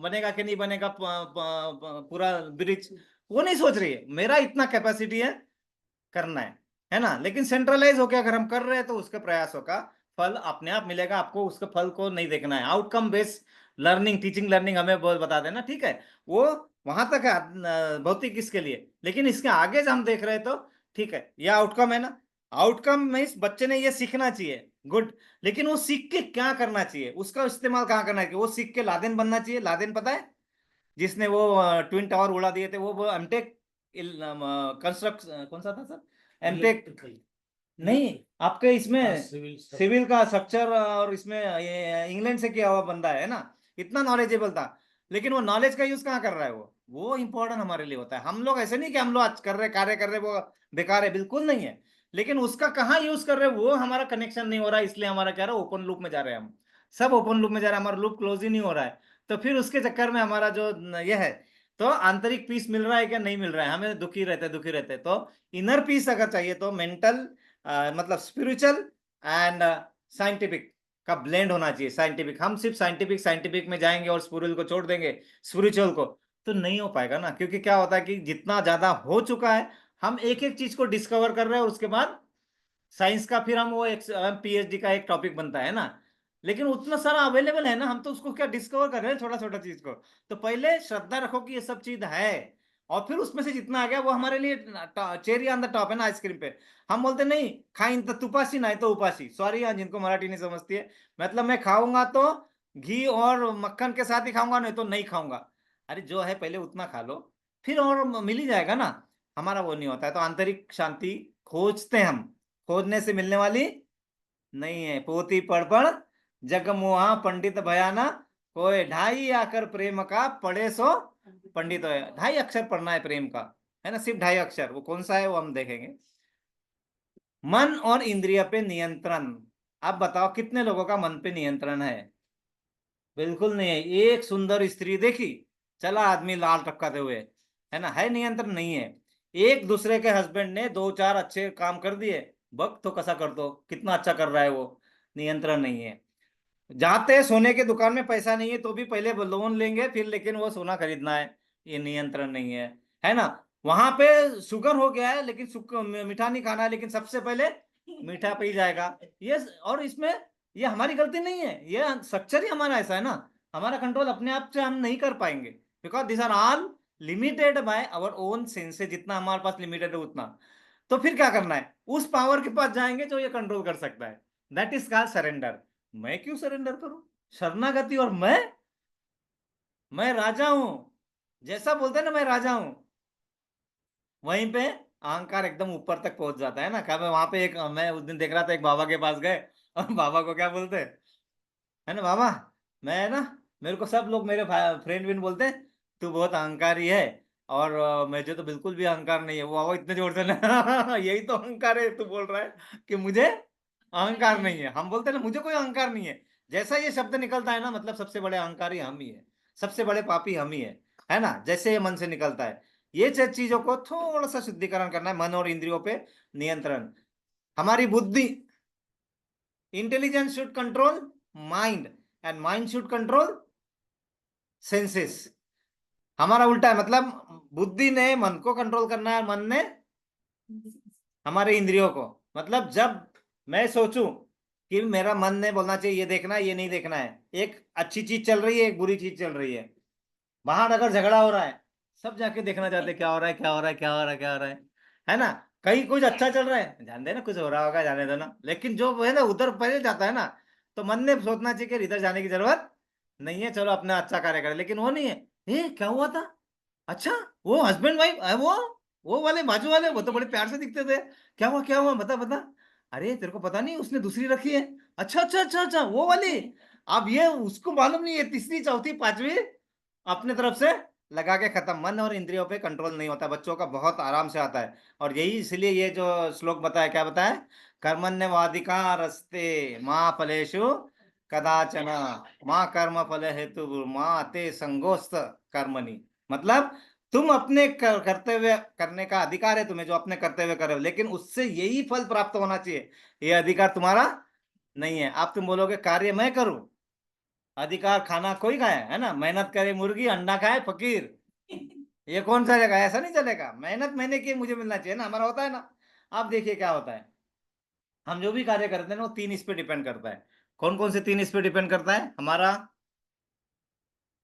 बनेगा कि नहीं बनेगा, पूरा ब्रिज, वो नहीं सोच रही है मेरा इतना कैपेसिटी है, करना है ना। लेकिन सेंट्रलाइज होकर अगर हम कर रहे हैं तो उसके प्रयासों का फल अपने आप मिलेगा, आपको उसके फल को नहीं देखना है। Outcome based learning, teaching learning हमें बहुत बता देना, ठीक है, वो वहां तक है भौतिक इसके लिए, लेकिन इसके आगे जो हम देख रहे हैं तो ठीक है, ये आउटकम है ना। आउटकम में इस बच्चे ने ये सीखना चाहिए, गुड, लेकिन वो सीख के क्या करना चाहिए, उसका इस्तेमाल कहाँ करना चाहिए, वो सीख के लादेन बनना चाहिए। लादेन पता है, जिसने वो ट्विन टावर उड़ा दिए थे, वो एमटेक कंस्ट्रक्ट, कौन सा था सर, एमटेक नहीं, आपके इसमें सिविल का स्ट्रक्चर, और इसमें ये इंग्लैंड से किया हुआ बंदा है ना, इतना नॉलेजेबल था, लेकिन वो नॉलेज का यूज कहाँ कर रहा है, वो इंपॉर्टेंट हमारे लिए होता है। हम लोग ऐसे नहीं कि हम लोग आज कर रहे कार्य कर रहे वो बेकार है, बिल्कुल नहीं है, लेकिन उसका कहाँ यूज कर रहे हैं वो हमारा कनेक्शन नहीं हो रहा है, इसलिए हमारा क्या रहा है, ओपन लूप में जा रहे हैं हम, सब ओपन लूप में जा रहे हैं, हमारा लूप क्लोज ही नहीं हो रहा है। तो फिर उसके चक्कर में हमारा जो यह है, तो आंतरिक पीस मिल रहा है क्या, नहीं मिल रहा है, हमें दुखी रहते। तो इनर पीस अगर चाहिए तो मेंटल, मतलब स्पिरिचुअल एंड साइंटिफिक का ब्लेंड होना चाहिए। साइंटिफिक, हम सिर्फ साइंटिफिक में जाएंगे और स्पिरिचुअल को छोड़ देंगे, स्पिरिचुअल को, तो नहीं हो पाएगा ना। क्योंकि क्या होता है कि जितना ज्यादा हो चुका है, हम एक एक चीज को डिस्कवर कर रहे हैं और उसके बाद साइंस का फिर हम वो पीएचडी का एक टॉपिक बनता है ना, लेकिन उतना सारा अवेलेबल है ना, हम तो उसको क्या डिस्कवर कर रहे हैं छोटा छोटा चीज को। तो पहले श्रद्धा रखो कि ये सब चीज है, और फिर उसमें से जितना आ गया वो हमारे लिए चेरी ऑन द टॉप है ना आइसक्रीम पे। हम बोलते नहीं, खाइन तो तुपासी ना तो उपासी, सॉरी यहाँ जिनको मराठी नहीं समझती है, मतलब मैं खाऊंगा तो घी और मक्खन के साथ ही खाऊंगा, नहीं तो नहीं खाऊंगा। अरे जो है पहले उतना खा लो, फिर और मिल ही जाएगा ना। हमारा वो नहीं होता है, तो आंतरिक शांति खोजते हैं हम, खोजने से मिलने वाली नहीं है। पोती पढ़ पढ़ जग मुहा पंडित भयाना, कोई ढाई आकर प्रेम का पढ़े सो पंडित है। 2.5 अक्षर पढ़ना है प्रेम का, है ना, सिर्फ 2.5 अक्षर। वो कौन सा है वो हम देखेंगे। मन और इंद्रिय पे नियंत्रण। अब बताओ कितने लोगों का मन पे नियंत्रण है? बिल्कुल नहीं है। एक सुंदर स्त्री देखी, चला आदमी लाल टपकाते हुए, है ना, है नियंत्रण नहीं है। एक दूसरे के हस्बैंड ने 2-4 अच्छे काम कर दिए, वक्त तो कसा कर दो, कितना अच्छा कर रहा है वो, नियंत्रण नहीं है। जाते हैं सोने की दुकान में, पैसा नहीं है तो भी पहले वो लोन लेंगे, फिर लेकिन वो सोना खरीदना है, ये नियंत्रण नहीं है ना। वहां पे शुगर हो गया है लेकिन मीठा नहीं खाना है, लेकिन सबसे पहले मीठा पे ही जाएगा ये। और इसमें ये हमारी गलती नहीं है, ये स्ट्रक्चर ही हमारा ऐसा है ना। हमारा कंट्रोल अपने आप से हम नहीं कर पाएंगे, because this are all limited by our own senses. जितना हमारे पास लिमिटेड है उतना, तो फिर क्या करना है, उस पावर के पास जाएंगे जो ये कंट्रोल कर सकता है। That is called surrender. मैं क्यों सरेंडर करूं? शरणागति। और मैं राजा हूं, जैसा बोलते हैं ना मैं राजा हूं, वहीं पे अहंकार एकदम ऊपर तक पहुंच जाता है ना। क्या मैं वहां पे एक, मैं उस दिन देख रहा था एक बाबा के पास गए, और बाबा को क्या बोलते हैं, है ना बाबा, मैं ना, मेरे को सब लोग मेरे फ्रेंड विन बोलते हैं तू बहुत अहंकारी है, और मुझे तो बिल्कुल भी अहंकार नहीं है। वो बाबा इतने जोर से ना यही तो अहंकार है, तू बोल रहा है कि मुझे अहंकार नहीं है। हम बोलते हैं ना मुझे कोई अहंकार नहीं है, जैसा ये शब्द निकलता है ना, मतलब सबसे बड़े अहंकारी हम ही है, सबसे बड़े पापी हम ही है ना, जैसे ये मन से निकलता है। ये चीजों को थोड़ा सा शुद्धिकरण करना है, मन और इंद्रियों पे नियंत्रण। हमारी बुद्धि, intelligence should control mind, and mind should control senses. हमारा उल्टा है, मतलब बुद्धि ने मन को कंट्रोल करना है, मन ने हमारे इंद्रियों को। मतलब जब मैं सोचूं कि मेरा मन ने बोलना चाहिए ये देखना है ये नहीं देखना है, एक अच्छी चीज चल रही है एक बुरी चीज चल रही है, बाहर अगर झगड़ा हो रहा है, सब जाके देखना चाहते हैं क्या हो रहा है क्या हो रहा है क्या हो रहा है क्या हो रहा है ना। कहीं कुछ अच्छा चल रहा है, ध्यान देना कुछ हो रहा होगा, जाने दो ना। लेकिन जो है ना उधर पहले जाता है ना, तो मन ने सोचना चाहिए कि इधर जाने की जरूरत नहीं है, चलो अपना अच्छा कार्य करें। लेकिन वो नहीं है, ये क्या हुआ था, अच्छा वो हस्बैंड वाइफ वो वाले बाजू वाले वो तो बड़े प्यार से दिखते थे, क्या हुआ बता बता। अरे तेरे को पता नहीं उसने दूसरी रखी है, अच्छा अच्छा अच्छा अच्छा वो वाली। अब ये उसको मालूम नहीं है, तीसरी चौथी पांचवी अपने तरफ से लगा के खत्म। मन और इंद्रियों पे कंट्रोल नहीं होता, बच्चों का बहुत आराम से आता है। और यही इसलिए ये जो श्लोक बताया, क्या बताया, कर्मण्यवाधिकारस्ते माँ फलेषु कदाचन, माँ कर्म फल हेतु माँ ते संगोस्त कर्मणि। मतलब तुम अपने कर्तव्य करने का अधिकार है तुम्हें, जो अपने कर्तव्य कर रहे हो, लेकिन उससे यही फल प्राप्त होना चाहिए, ये अधिकार तुम्हारा नहीं है। आप तुम बोलोगे कार्य मैं करूं, अधिकार खाना कोई खाए, है ना, मेहनत करे मुर्गी अंडा खाए फकीर, ये कौन सा जगह, ऐसा नहीं चलेगा। मेहनत मैंने की मुझे मिलना चाहिए ना, हमारा होता है ना। आप देखिए क्या होता है, हम जो भी कार्य करते हैं ना वो 3 इस पे डिपेंड करता है। कौन कौन से 3 इस पे डिपेंड करता है? हमारा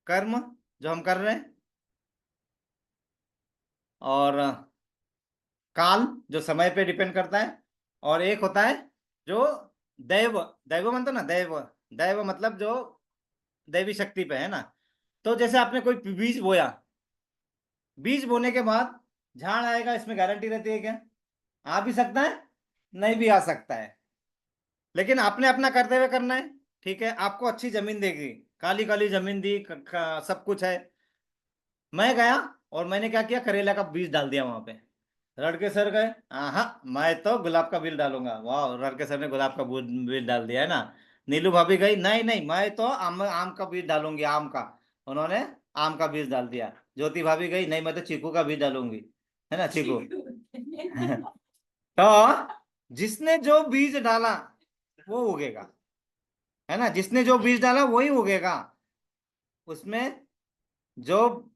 कर्म जो हम कर रहे हैं, और काल जो समय पे डिपेंड करता है, और एक होता है जो दैव, दैव मानते ना, दैव, दैव मतलब जो दैवी शक्ति पे है ना। तो जैसे आपने कोई बीज बोया, बीज बोने के बाद झाड़ आएगा, इसमें गारंटी रहती है क्या? आ भी सकता है, नहीं भी आ सकता है, लेकिन आपने अपना कर्तव्य करना है। ठीक है, आपको अच्छी जमीन देगी, काली काली जमीन दी, सब कुछ है। मैं गया और मैंने क्या किया, करेला का बीज डाल दिया वहां पे। लड़के सर गए, हाँ मैं तो गुलाब का बीज डालूंगा, वाह, लड़के सर ने गुलाब का बीज डाल दिया है ना। नीलू भाभी गई, नहीं नहीं मैं तो आम आम का बीज डालूंगी, आम का, उन्होंने आम का बीज डाल दिया। ज्योति भाभी गई, नहीं मैं तो चीकू का बीज डालूंगी, है ना, चीकू। तो जिसने जो बीज डाला वो उगेगा, है ना, जिसने जो बीज डाला वही उगेगा। उसमें जो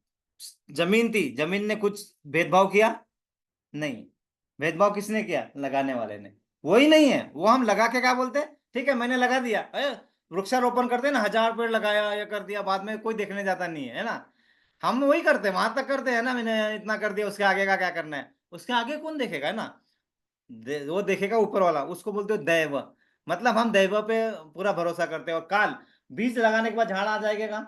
जमीन थी, जमीन ने कुछ भेदभाव किया नहीं, भेदभाव किसने किया, लगाने वाले ने। वही नहीं है। वो हम लगा के क्या बोलते हैं, ठीक है मैंने लगा दिया, वृक्षारोपण करते हैं ना, 1000 पेड़ लगाया या कर दिया, बाद में कोई देखने जाता नहीं है, है ना। हम वही करते हैं, वहां तक करते हैं ना, मैंने इतना कर दिया, उसके आगे का क्या करना है, उसके आगे कौन देखेगा, है ना। वो देखेगा ऊपर वाला, उसको बोलते हो दैव। मतलब हम दैव पे पूरा भरोसा करते हैं। और काल, बीज लगाने के बाद झाड़ आ जाएगा,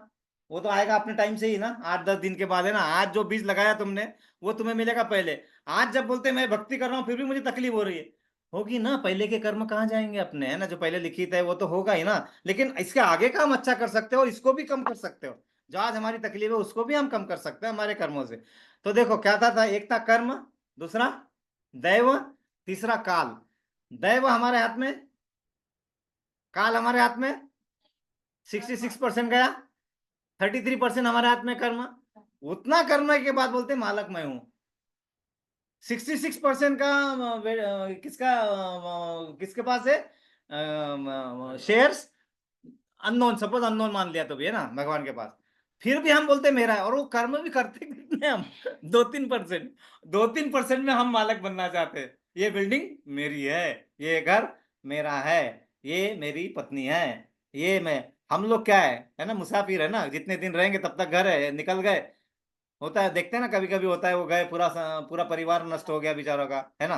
वो तो आएगा अपने टाइम से ही ना, 8-10 दिन के बाद, है ना। आज जो बीज लगाया तुमने वो तुम्हें मिलेगा पहले। आज जब बोलते हैं मैं भक्ति कर रहा हूँ फिर भी मुझे तकलीफ हो रही है, होगी ना, पहले के कर्म कहाँ जाएंगे अपने, है ना। जो पहले लिखित है वो तो होगा ही ना, लेकिन इसके आगे का हम अच्छा कर सकते हो और इसको भी कम कर सकते हो। जो आज हमारी तकलीफ है उसको भी हम कम कर सकते हैं हमारे कर्मों से। तो देखो क्या था, एक था कर्म, दूसरा दैव, तीसरा काल। दैव हमारे हाथ में, काल हमारे हाथ में, 66% गया, 33% हमारे हाथ में कर्म। उतना करने के बाद बोलते मालक मैं हूं। 66% का किसका किसके पास है शेयर्स, अननोन, सपोज अननोन मान लिया तो भी, है ना, भगवान के पास। फिर भी हम बोलते मेरा है, और वो कर्म भी करते कितने हम, 2-3%। 2-3% में हम मालक बनना चाहते हैं। ये बिल्डिंग मेरी है, ये घर मेरा है, ये मेरी पत्नी है, ये मैं, हम लोग क्या है ना, मुसाफिर है ना, जितने दिन रहेंगे तब तक घर है, निकल गए। होता है, देखते हैं ना, कभी कभी होता है, वो गए, पूरा पूरा परिवार नष्ट हो गया बेचारों का, है ना।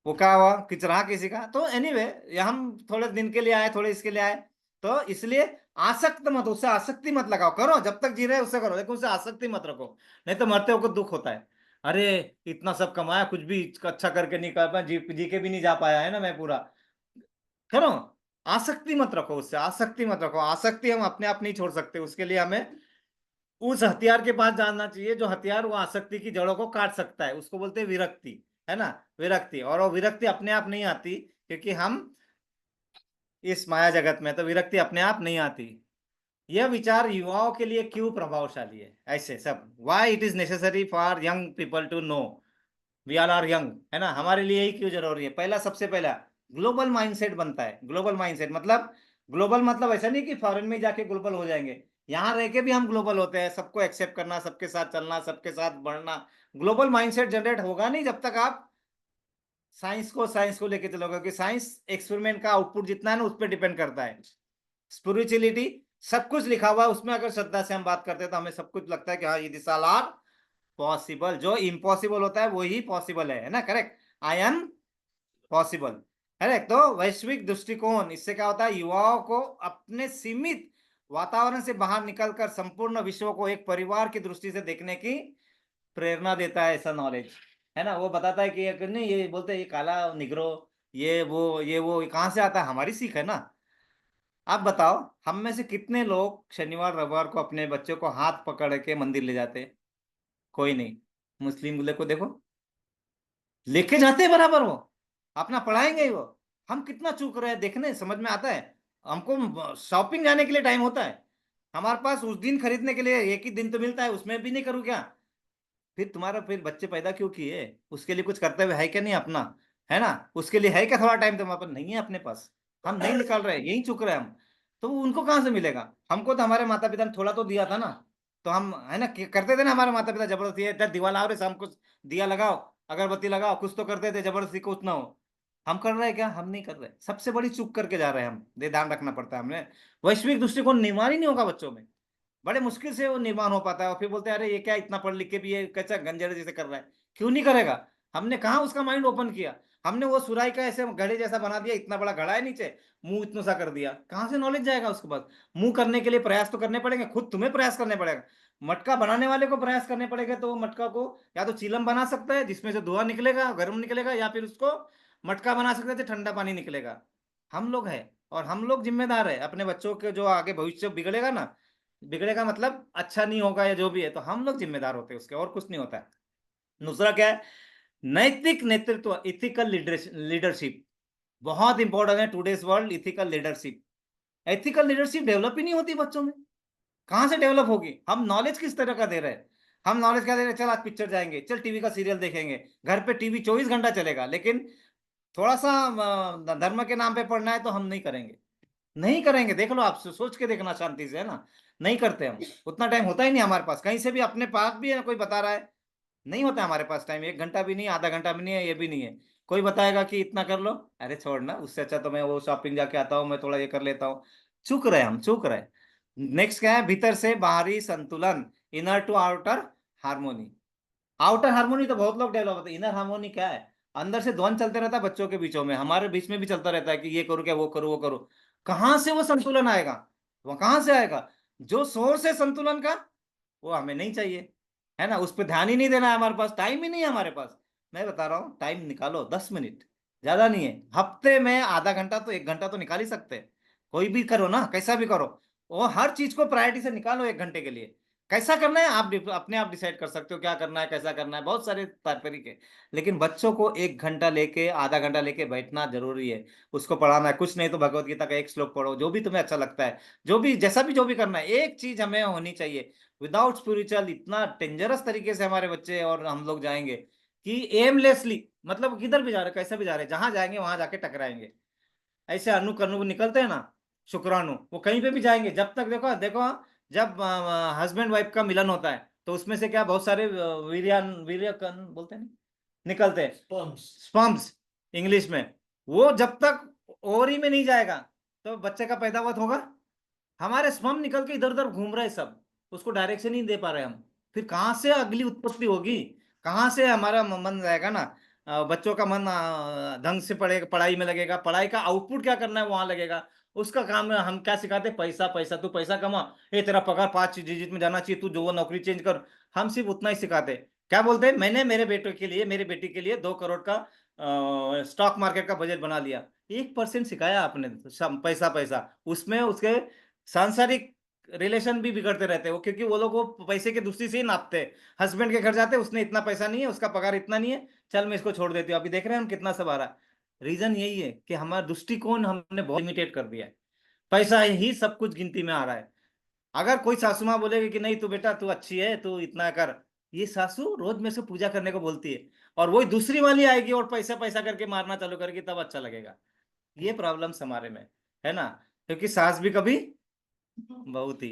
वो क्या हुआ, किचरा किसी का, तो एनीवे हम थोड़े दिन के लिए आए, थोड़े इसके लिए आए। तो इसलिए आसक्त मत, उससे आसक्ति मत लगाओ, करो जब तक जी रहे उससे करो, लेकिन उससे आसक्ति मत रखो, नहीं तो मरते हो को दुख होता है। अरे इतना सब कमाया, कुछ भी अच्छा करके नहीं कर पाया, जी के भी नहीं जा पाया, है ना, मैं पूरा। करो, आसक्ति मत रखो, उससे आसक्ति मत रखो। आसक्ति हम अपने आप नहीं छोड़ सकते, उसके लिए हमें उस हथियार के पास जानना चाहिए जो हथियार वो आसक्ति की जड़ों को काट सकता है, उसको बोलते हैं विरक्ति, है ना। विरक्ति, और वो विरक्ति अपने आप नहीं आती, क्योंकि हम इस माया जगत में, तो विरक्ति अपने आप नहीं आती। यह विचार युवाओं के लिए क्यों प्रभावशाली है, ऐसे सब, why it is necessary for young people to know we are are young, है ना, हमारे लिए ही क्यों जरूरी है। पहला, सबसे पहला ग्लोबल माइंडसेट बनता है। ग्लोबल माइंडसेट मतलब, ग्लोबल मतलब ऐसा नहीं कि फॉरेन में जाके ग्लोबल हो जाएंगे, यहाँ रह के भी हम ग्लोबल होते हैं, सबको एक्सेप्ट करना, सबके साथ चलना, सबके साथ बढ़ना। ग्लोबल माइंडसेट जनरेट होगा नहीं जब तक आप साइंस को लेके चलोगे, क्योंकि साइंस एक्सपेरिमेंट का आउटपुट जितना है ना उस पर डिपेंड करता है। स्पिरिचुअलिटी, सब कुछ लिखा हुआ है उसमें, अगर श्रद्धा से हम बात करते हैं तो हमें सब कुछ लगता है कि हाँ ये दिस ऑल आर पॉसिबल। जो इम्पॉसिबल होता है वही पॉसिबल है ना, correct. I am possible, correct. तो वैश्विक दृष्टिकोण, इससे क्या होता है, युवाओं को अपने सीमित वातावरण से बाहर निकलकर संपूर्ण विश्व को एक परिवार की दृष्टि से देखने की प्रेरणा देता है, ऐसा नॉलेज, है ना। वो बताता है कि ये नहीं, ये बोलते हैं ये काला निग्रो, ये वो कहाँ से आता है, हमारी सीख है ना। आप बताओ, हम में से कितने लोग शनिवार रविवार को अपने बच्चों को हाथ पकड़ के मंदिर ले जाते हैं, कोई नहीं। मुस्लिम दूल्हे को देखो, लेके जाते हैं बराबर, वो अपना पढ़ाएंगे ही वो। हम कितना चूक रहे हैं, देखने समझ में आता है। हमको शॉपिंग जाने के लिए टाइम होता है, हमारे पास उस दिन खरीदने के लिए एक ही दिन तो मिलता है, उसमें भी नहीं करूँ क्या। फिर तुम्हारा फिर बच्चे पैदा क्यों किए, उसके लिए कुछ कर्तव्य है क्या नहीं अपना, है ना। उसके लिए है क्या थोड़ा टाइम, तुम्हारे पास नहीं है अपने पास, हम नहीं निकाल रहे, यही चुक रहे हैं हम। तो उनको कहाँ से मिलेगा, हमको तो हमारे माता पिता ने थोड़ा तो दिया था ना। तो हम, है ना, करते थे ना, हमारे माता पिता जबरदस्ती है, दीवा लाओ रे शाम को, दिया लगाओ, अगरबत्ती लगाओ, कुछ तो करते थे जबरदस्ती, कुछ ना हो। हम कर रहे हैं क्या, हम नहीं कर रहे, सबसे बड़ी चूक करके जा रहे हैं हम, ये ध्यान रखना पड़ता है हमें। वैश्विक दृष्टिकोण निर्माण ही नहीं होगा बच्चों में, बड़े मुश्किल से वो निर्माण हो पाता है। और फिर बोलते हैं अरे ये क्या इतना पढ़ लिख के भी ये कैसा गंजेड़े जैसे कर रहा है, क्यों नहीं करेगा। हमने कहाँ उसका माइंड ओपन किया, हमने वो सुराई का ऐसे घड़े जैसा बना दिया, इतना बड़ा घड़ा है नीचे, मुंह इतना सा कर दिया, कहाँ से नॉलेज जाएगा उसके पास। मुंह करने के लिए प्रयास तो करने पड़ेंगे, खुद तुम्हें प्रयास करने पड़ेगा। मटका बनाने वाले को प्रयास करने पड़ेगा, तो वो मटका को या तो चीलम बना सकता है जिसमें से धुआं निकलेगा, गर्म निकलेगा, या फिर उसको मटका बना सकते थे, ठंडा पानी निकलेगा। हम लोग है, और हम लोग जिम्मेदार है अपने बच्चों के, जो आगे भविष्य बिगड़ेगा ना, बिगड़ेगा मतलब अच्छा नहीं होगा या जो भी है, तो हम लोग जिम्मेदार होते हैं उसके, और कुछ नहीं होता है। दूसरा क्या है, नैतिक नेतृत्व, इथिकल लीडरशिप, बहुत इंपॉर्टेंट है today's world. Ethical leadership, ethical leadership develop ही नहीं होती बच्चों में, कहां से डेवलप होगी। हम नॉलेज किस तरह का दे रहे हैं, हम नॉलेज क्या दे रहे हैं, चल आज पिक्चर जाएंगे, चल टीवी का सीरियल देखेंगे, घर पे टीवी 24 घंटा चलेगा, लेकिन थोड़ा सा धर्म के नाम पे पढ़ना है तो हम नहीं करेंगे, नहीं करेंगे। देख लो आप, सोच के देखना शांति से, है ना। नहीं करते हम, उतना टाइम होता ही नहीं हमारे पास, कहीं से भी अपने पास भी है ना, कोई बता रहा है, नहीं होता हमारे पास टाइम, 1 घंटा भी नहीं, आधा घंटा भी नहीं है, ये भी नहीं है। कोई बताएगा कि इतना कर लो, अरे छोड़ ना, उससे अच्छा तो मैं वो शॉपिंग जाके आता हूँ, मैं थोड़ा ये कर लेता हूँ। चूक रहे हम, चूक रहे। नेक्स्ट क्या है, भीतर से बाहरी संतुलन, inner to outer harmony. Outer harmony तो बहुत लोग डेवलप होते हैं, इनर हार्मोनी क्या है? अंदर से द्वंद चलते रहता है बच्चों के बीचों में, हमारे बीच में भी चलता रहता है कि ये करूँ क्या, वो करूँ वो करूँ। कहाँ से वो संतुलन आएगा? वो कहाँ से आएगा? जो सोर्स है संतुलन का, वो हमें नहीं चाहिए, है ना। उस पर ध्यान ही नहीं देना है, हमारे पास टाइम ही नहीं है हमारे पास। मैं बता रहा हूँ, टाइम निकालो 10 मिनट, ज्यादा नहीं है, हफ्ते में आधा घंटा तो 1 घंटा तो निकाल ही सकते हैं। कोई भी करो ना, कैसा भी करो, वो हर चीज को प्रायोरिटी से निकालो 1 घंटे के लिए। कैसा करना है आप अपने आप डिसाइड कर सकते हो, क्या करना है कैसा करना है, बहुत सारे तरीके। लेकिन बच्चों को 1 घंटा लेके, आधा घंटा लेके बैठना जरूरी है। उसको पढ़ाना है, कुछ नहीं तो भगवत गीता का एक श्लोक पढ़ो, जो भी तुम्हें अच्छा लगता है, जो भी जैसा भी जो भी करना है, एक चीज हमें होनी चाहिए। विदाउट स्पिरिचुअल इतना डेंजरस तरीके से हमारे बच्चे और हम लोग जाएंगे कि एमलेसली, मतलब किधर भी जा रहे, कैसे भी जा रहे, जहां जाएंगे वहां जाके टकराएंगे। ऐसे अणु कणु निकलते हैं ना, शुक्राणु, वो कहीं पे भी जाएंगे। जब तक देखो देखो, जब हस्बैंड वाइफ का मिलन होता है तो उसमें से क्या बहुत सारे वीर्य कण बोलते हैं ना, निकलते हैं, स्पर्म्स इंग्लिश में। वो जब तक ओवरी में नहीं जाएगा तो बच्चे का पैदा हुआ होगा। हमारे स्पर्म निकल के इधर उधर घूम रहे हैं सब, उसको डायरेक्शन नहीं दे पा रहे हम। फिर कहाँ से अगली उत्पत्ति होगी? कहाँ से हमारा मन जाएगा ना, बच्चों का मन ढंग से पढ़ेगा, पढ़ाई में लगेगा, पढ़ाई का आउटपुट क्या करना है वहां लगेगा। उसका काम है, हम क्या सिखाते, पैसा पैसा, तू पैसा कमा, ये तेरा पगार 5 डिजिट में जाना चाहिए, तू जो वो नौकरी चेंज कर। हम सिर्फ उतना ही सिखाते। क्या बोलते हैं, मैंने मेरे बेटे के लिए, मेरी बेटी के लिए 2 करोड़ का स्टॉक मार्केट का बजट बना लिया। 1% सिखाया आपने, पैसा पैसा, उसमें उसके सांसारिक रिलेशन भी बिगड़ते रहते हैं वो, क्योंकि वो लोग वो पैसे की दृष्टि से ही नापते हैं। हस्बैंड के घर जाते हैं, उसने इतना पैसा नहीं है, उसका पगार इतना नहीं है, चल मैं इसको छोड़ देती हूँ। अभी देख रहे हैं हम कितना सब आ रहा है। रीजन यही है कि हमारा दृष्टिकोण हमने बहुत लिमिटेड कर दिया है। पैसा ही सब कुछ गिनती में आ रहा है। अगर कोई सासू माँ बोलेगी कि नहीं तू बेटा तू अच्छी है, तू इतना कर, ये सासू रोज में से पूजा करने को बोलती है, और वही दूसरी वाली आएगी और पैसा पैसा करके मारना चालू करेगी, तब अच्छा लगेगा। ये प्रॉब्लम्स हमारे में है ना, क्योंकि सास भी कभी बहू थी,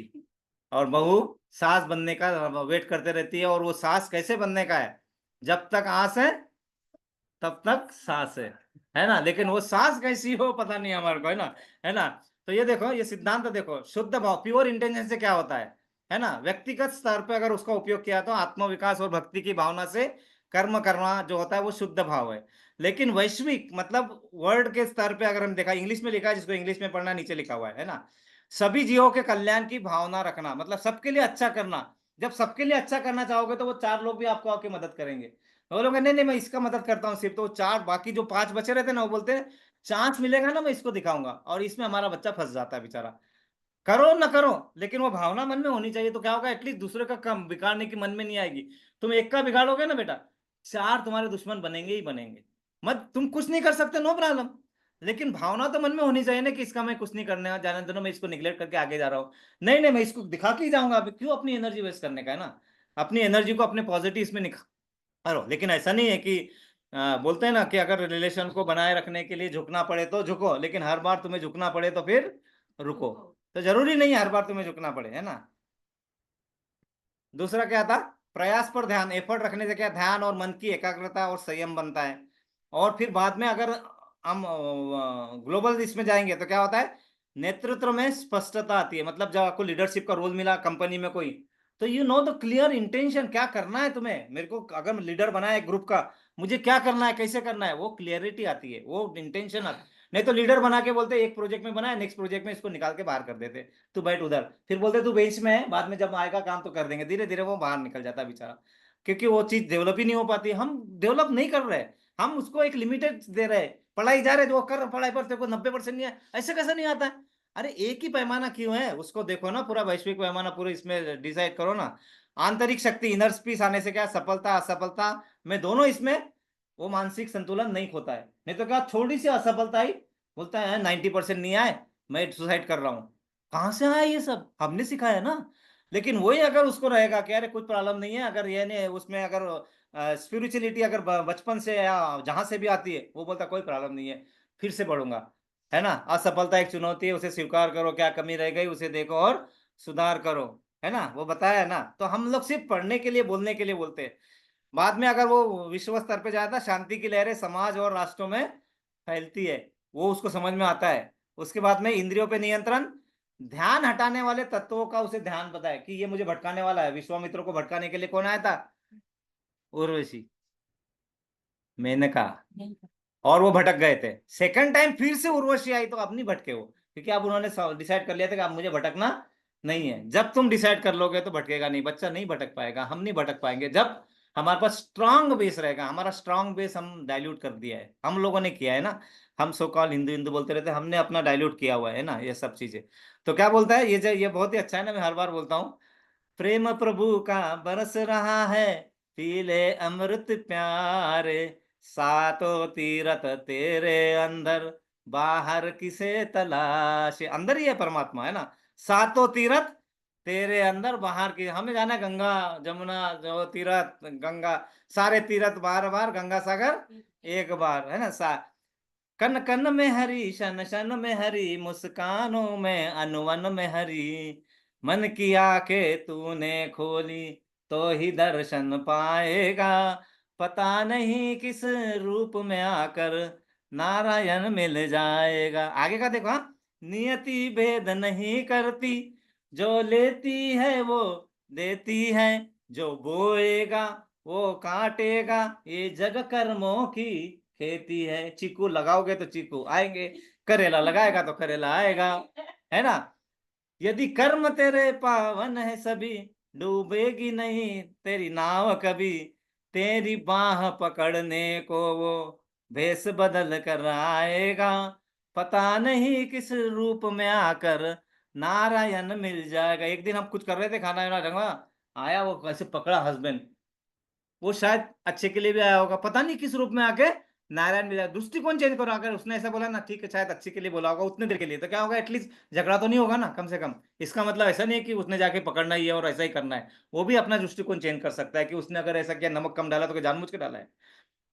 और बहू सास बनने का वेट करते रहती है। और वो सास कैसे बनने का है, जब तक आस है तब तक सास है ना। लेकिन वो सास कैसी हो पता नहीं हमारे को, है ना, है ना। तो ये देखो, ये सिद्धांत देखो, शुद्ध भाव, प्योर इंटेंशन से क्या होता है ना। व्यक्तिगत स्तर पे अगर उसका उपयोग किया तो आत्मविकास और भक्ति की भावना से कर्म करना जो होता है वो शुद्ध भाव है। लेकिन वैश्विक मतलब वर्ल्ड के स्तर पे अगर हम देखा, इंग्लिश में लिखा है, जिसको इंग्लिश में पढ़ना, नीचे लिखा हुआ है ना, सभी जीवों के कल्याण की भावना रखना, मतलब सबके लिए अच्छा करना। जब सबके लिए अच्छा करना चाहोगे तो वो 4 लोग भी आपको आके मदद करेंगे। वो लोग नहीं नहीं मैं इसका मदद करता हूँ सिर्फ, तो 4 बाकी जो 5 बचे रहते हैं ना, वो बोलते हैं चांस मिलेगा ना मैं इसको दिखाऊंगा, और इसमें हमारा बच्चा फंस जाता है बेचारा। करो ना करो, लेकिन वो भावना मन में होनी चाहिए, तो क्या होगा, एटलीस्ट दूसरे का कम बिगाड़ने की मन में नहीं आएगी। तुम एक का बिगाड़ोगे ना बेटा, 4 तुम्हारे दुश्मन बनेंगे ही बनेंगे। मत तुम कुछ नहीं कर सकते, नो प्रॉब्लम, लेकिन भावना तो मन में होनी चाहिए ना कि इसका मैं कुछ नहीं करने जाने देना, मैं इसको निगलेक्ट करके आगे जा रहा हूँ। नहीं नहीं मैं इसको दिखा के ही जाऊंगा, अभी क्यों अपनी एनर्जी वेस्ट करने का, है ना। अपनी एनर्जी को अपने पॉजिटिव इसमें निखारो। लेकिन ऐसा नहीं है कि बोलते हैं ना कि अगर रिलेशन को बनाए रखने के लिए झुकना पड़े तो झुको, लेकिन हर बार तुम्हें झुकना पड़े तो फिर रुको। तो जरूरी नहीं है हर बार तुम्हें झुकना पड़े, है ना। दूसरा क्या था, प्रयास पर ध्यान, एफर्ट रखने से क्या, ध्यान और मन की एकाग्रता और संयम बनता है। और फिर बाद में अगर हम ग्लोबल इसमें जाएंगे तो क्या होता है, नेतृत्व में स्पष्टता आती है। मतलब जब आपको लीडरशिप का रोल मिला कंपनी में कोई, तो you know the clear intention, क्या करना है तुम्हें, मेरे को अगर लीडर बना है ग्रुप का, मुझे क्या करना है कैसे करना है, वो क्लियरिटी आती है, वो इंटेंशन आती है। नहीं तो लीडर बना के बोलते एक प्रोजेक्ट में बनाया, नेक्स्ट प्रोजेक्ट में इसको निकाल के बाहर कर देते, तू बैठ उधर, फिर बोलते तू बेंच में है, बाद में जब आएगा काम तो कर देंगे, धीरे धीरे वो बाहर निकल जाता है बेचारा। क्योंकि वो चीज डेवलप ही नहीं हो पाती, हम डेवलप नहीं कर रहे, हम उसको एक लिमिटेड दे रहे हैं। पढ़ाई जा रहे जो कर पढ़ाई पर तेरे को 90% नहीं है, ऐसे कैसे नहीं आता है? अरे एक ही पैमाना क्यों है, उसको देखो ना, पूरा वैश्विक पैमाना पूरा इसमें डिसाइड करो ना। आंतरिक शक्ति, इनर पीस आने से क्या, सफलता असफलता में दोनों इसमें वो मानसिक संतुलन नहीं खोता है। नहीं तो क्या, थोड़ी सी असफलता ही बोलता है 90% नहीं आए, मैं सुसाइड कर रहा हूं। कहां से आया ये सब, हमने सिखाया ना। लेकिन वही अगर उसको रहेगा कि अरे कुछ प्रॉब्लम नहीं है, अगर ये नहीं उसमें अगर स्पिरिचुअलिटी अगर बचपन से या जहां से भी आती है, वो बोलता कोई प्रॉब्लम नहीं है, फिर से बढ़ूंगा, है ना। असफलता एक चुनौती है, उसे स्वीकार करो, क्या कमी रह गई उसे देखो और सुधार करो, है ना, वो बताया है ना। तो हम लोग सिर्फ पढ़ने के लिए बोलने के लिए बोलते हैं, बाद में अगर वो विश्व स्तर पे जाता, शांति की लहरें समाज और राष्ट्रों में फैलती है, वो उसको समझ में आता है। उसके बाद में इंद्रियों पे नियंत्रण, ध्यान हटाने वाले तत्वों का उसे ध्यान पता है कि ये मुझे भटकाने वाला है। विश्वामित्र को भटकाने के लिए कौन आया था? उर्वशी, मेनका। और वो भटक गए थे। सेकंड टाइम फिर से उर्वशी आई तो अब नहीं भटके वो, क्योंकि अब उन्होंने डिसाइड कर लिया था कि अब मुझे भटकना नहीं है। जब तुम डिसाइड कर लोगे तो भटकेगा नहीं, बच्चा नहीं भटक पाएगा, हम नहीं भटक पाएंगे जब हमारे पास स्ट्रांग बेस रहेगा। हमारा स्ट्रांग बेस हम डाइल्यूट कर दिया है, हम लोगों ने किया है ना। हम सो कॉल हिंदू हिंदू बोलते रहते हैं, हमने अपना डाइल्यूट किया हुआ है ना ये सब चीजें। तो क्या बोलता है ये बहुत ही अच्छा है ना, मैं हर बार बोलता हूँ। प्रेम प्रभु का बरस रहा है, पी ले अमृत प्यारे, सातों तीरथ तेरे अंदर, बाहर किसे तलाश। अंदर ही है परमात्मा, है ना। सातों तीरथ तेरे अंदर, बाहर की हमें जाना है। गंगा जमुना जो तीरथ, गंगा सारे तीरथ बार बार, गंगा सागर एक बार, है ना। कन कन में हरी, शन शन में हरी, मुस्कानों में अनुवन में हरी, मन की आंखें तूने खोली तो ही दर्शन पाएगा, पता नहीं किस रूप में आकर नारायण मिल जाएगा। आगे का देखो, हाँ। नियति भेद नहीं करती, जो लेती है वो देती है, जो बोएगा वो काटेगा, ये जग कर्मों की खेती है। चीकू लगाओगे तो चीकू आएंगे, करेला लगाएगा तो करेला आएगा, है ना। यदि कर्म तेरे पावन है सभी, डूबेगी नहीं तेरी नाव कभी, तेरी बाह पकड़ने को वो भेष बदल कर आएगा, पता नहीं किस रूप में आकर नारायण मिल जाएगा। एक दिन हम कुछ कर रहे थे, खाना वाना रंगा, आया वो कैसे पकड़ा हस्बैंड, वो शायद अच्छे के लिए भी आया होगा, पता नहीं किस रूप में आके नारायण मिला। दृष्टिकोण चेंज करो। अगर उसने ऐसा बोला ना, ठीक है शायद अच्छे के लिए बोला होगा, उतने देर के लिए, तो क्या होगा, एटलीस्ट झगड़ा तो नहीं होगा ना कम से कम। इसका मतलब ऐसा नहीं है कि उसने जाके पकड़ना ही है और ऐसा ही करना है। वो भी अपना दृष्टिकोण चेंज कर सकता है कि उसने अगर ऐसा किया, नमक कम डाला तो क्या जानबूझ के डाला है,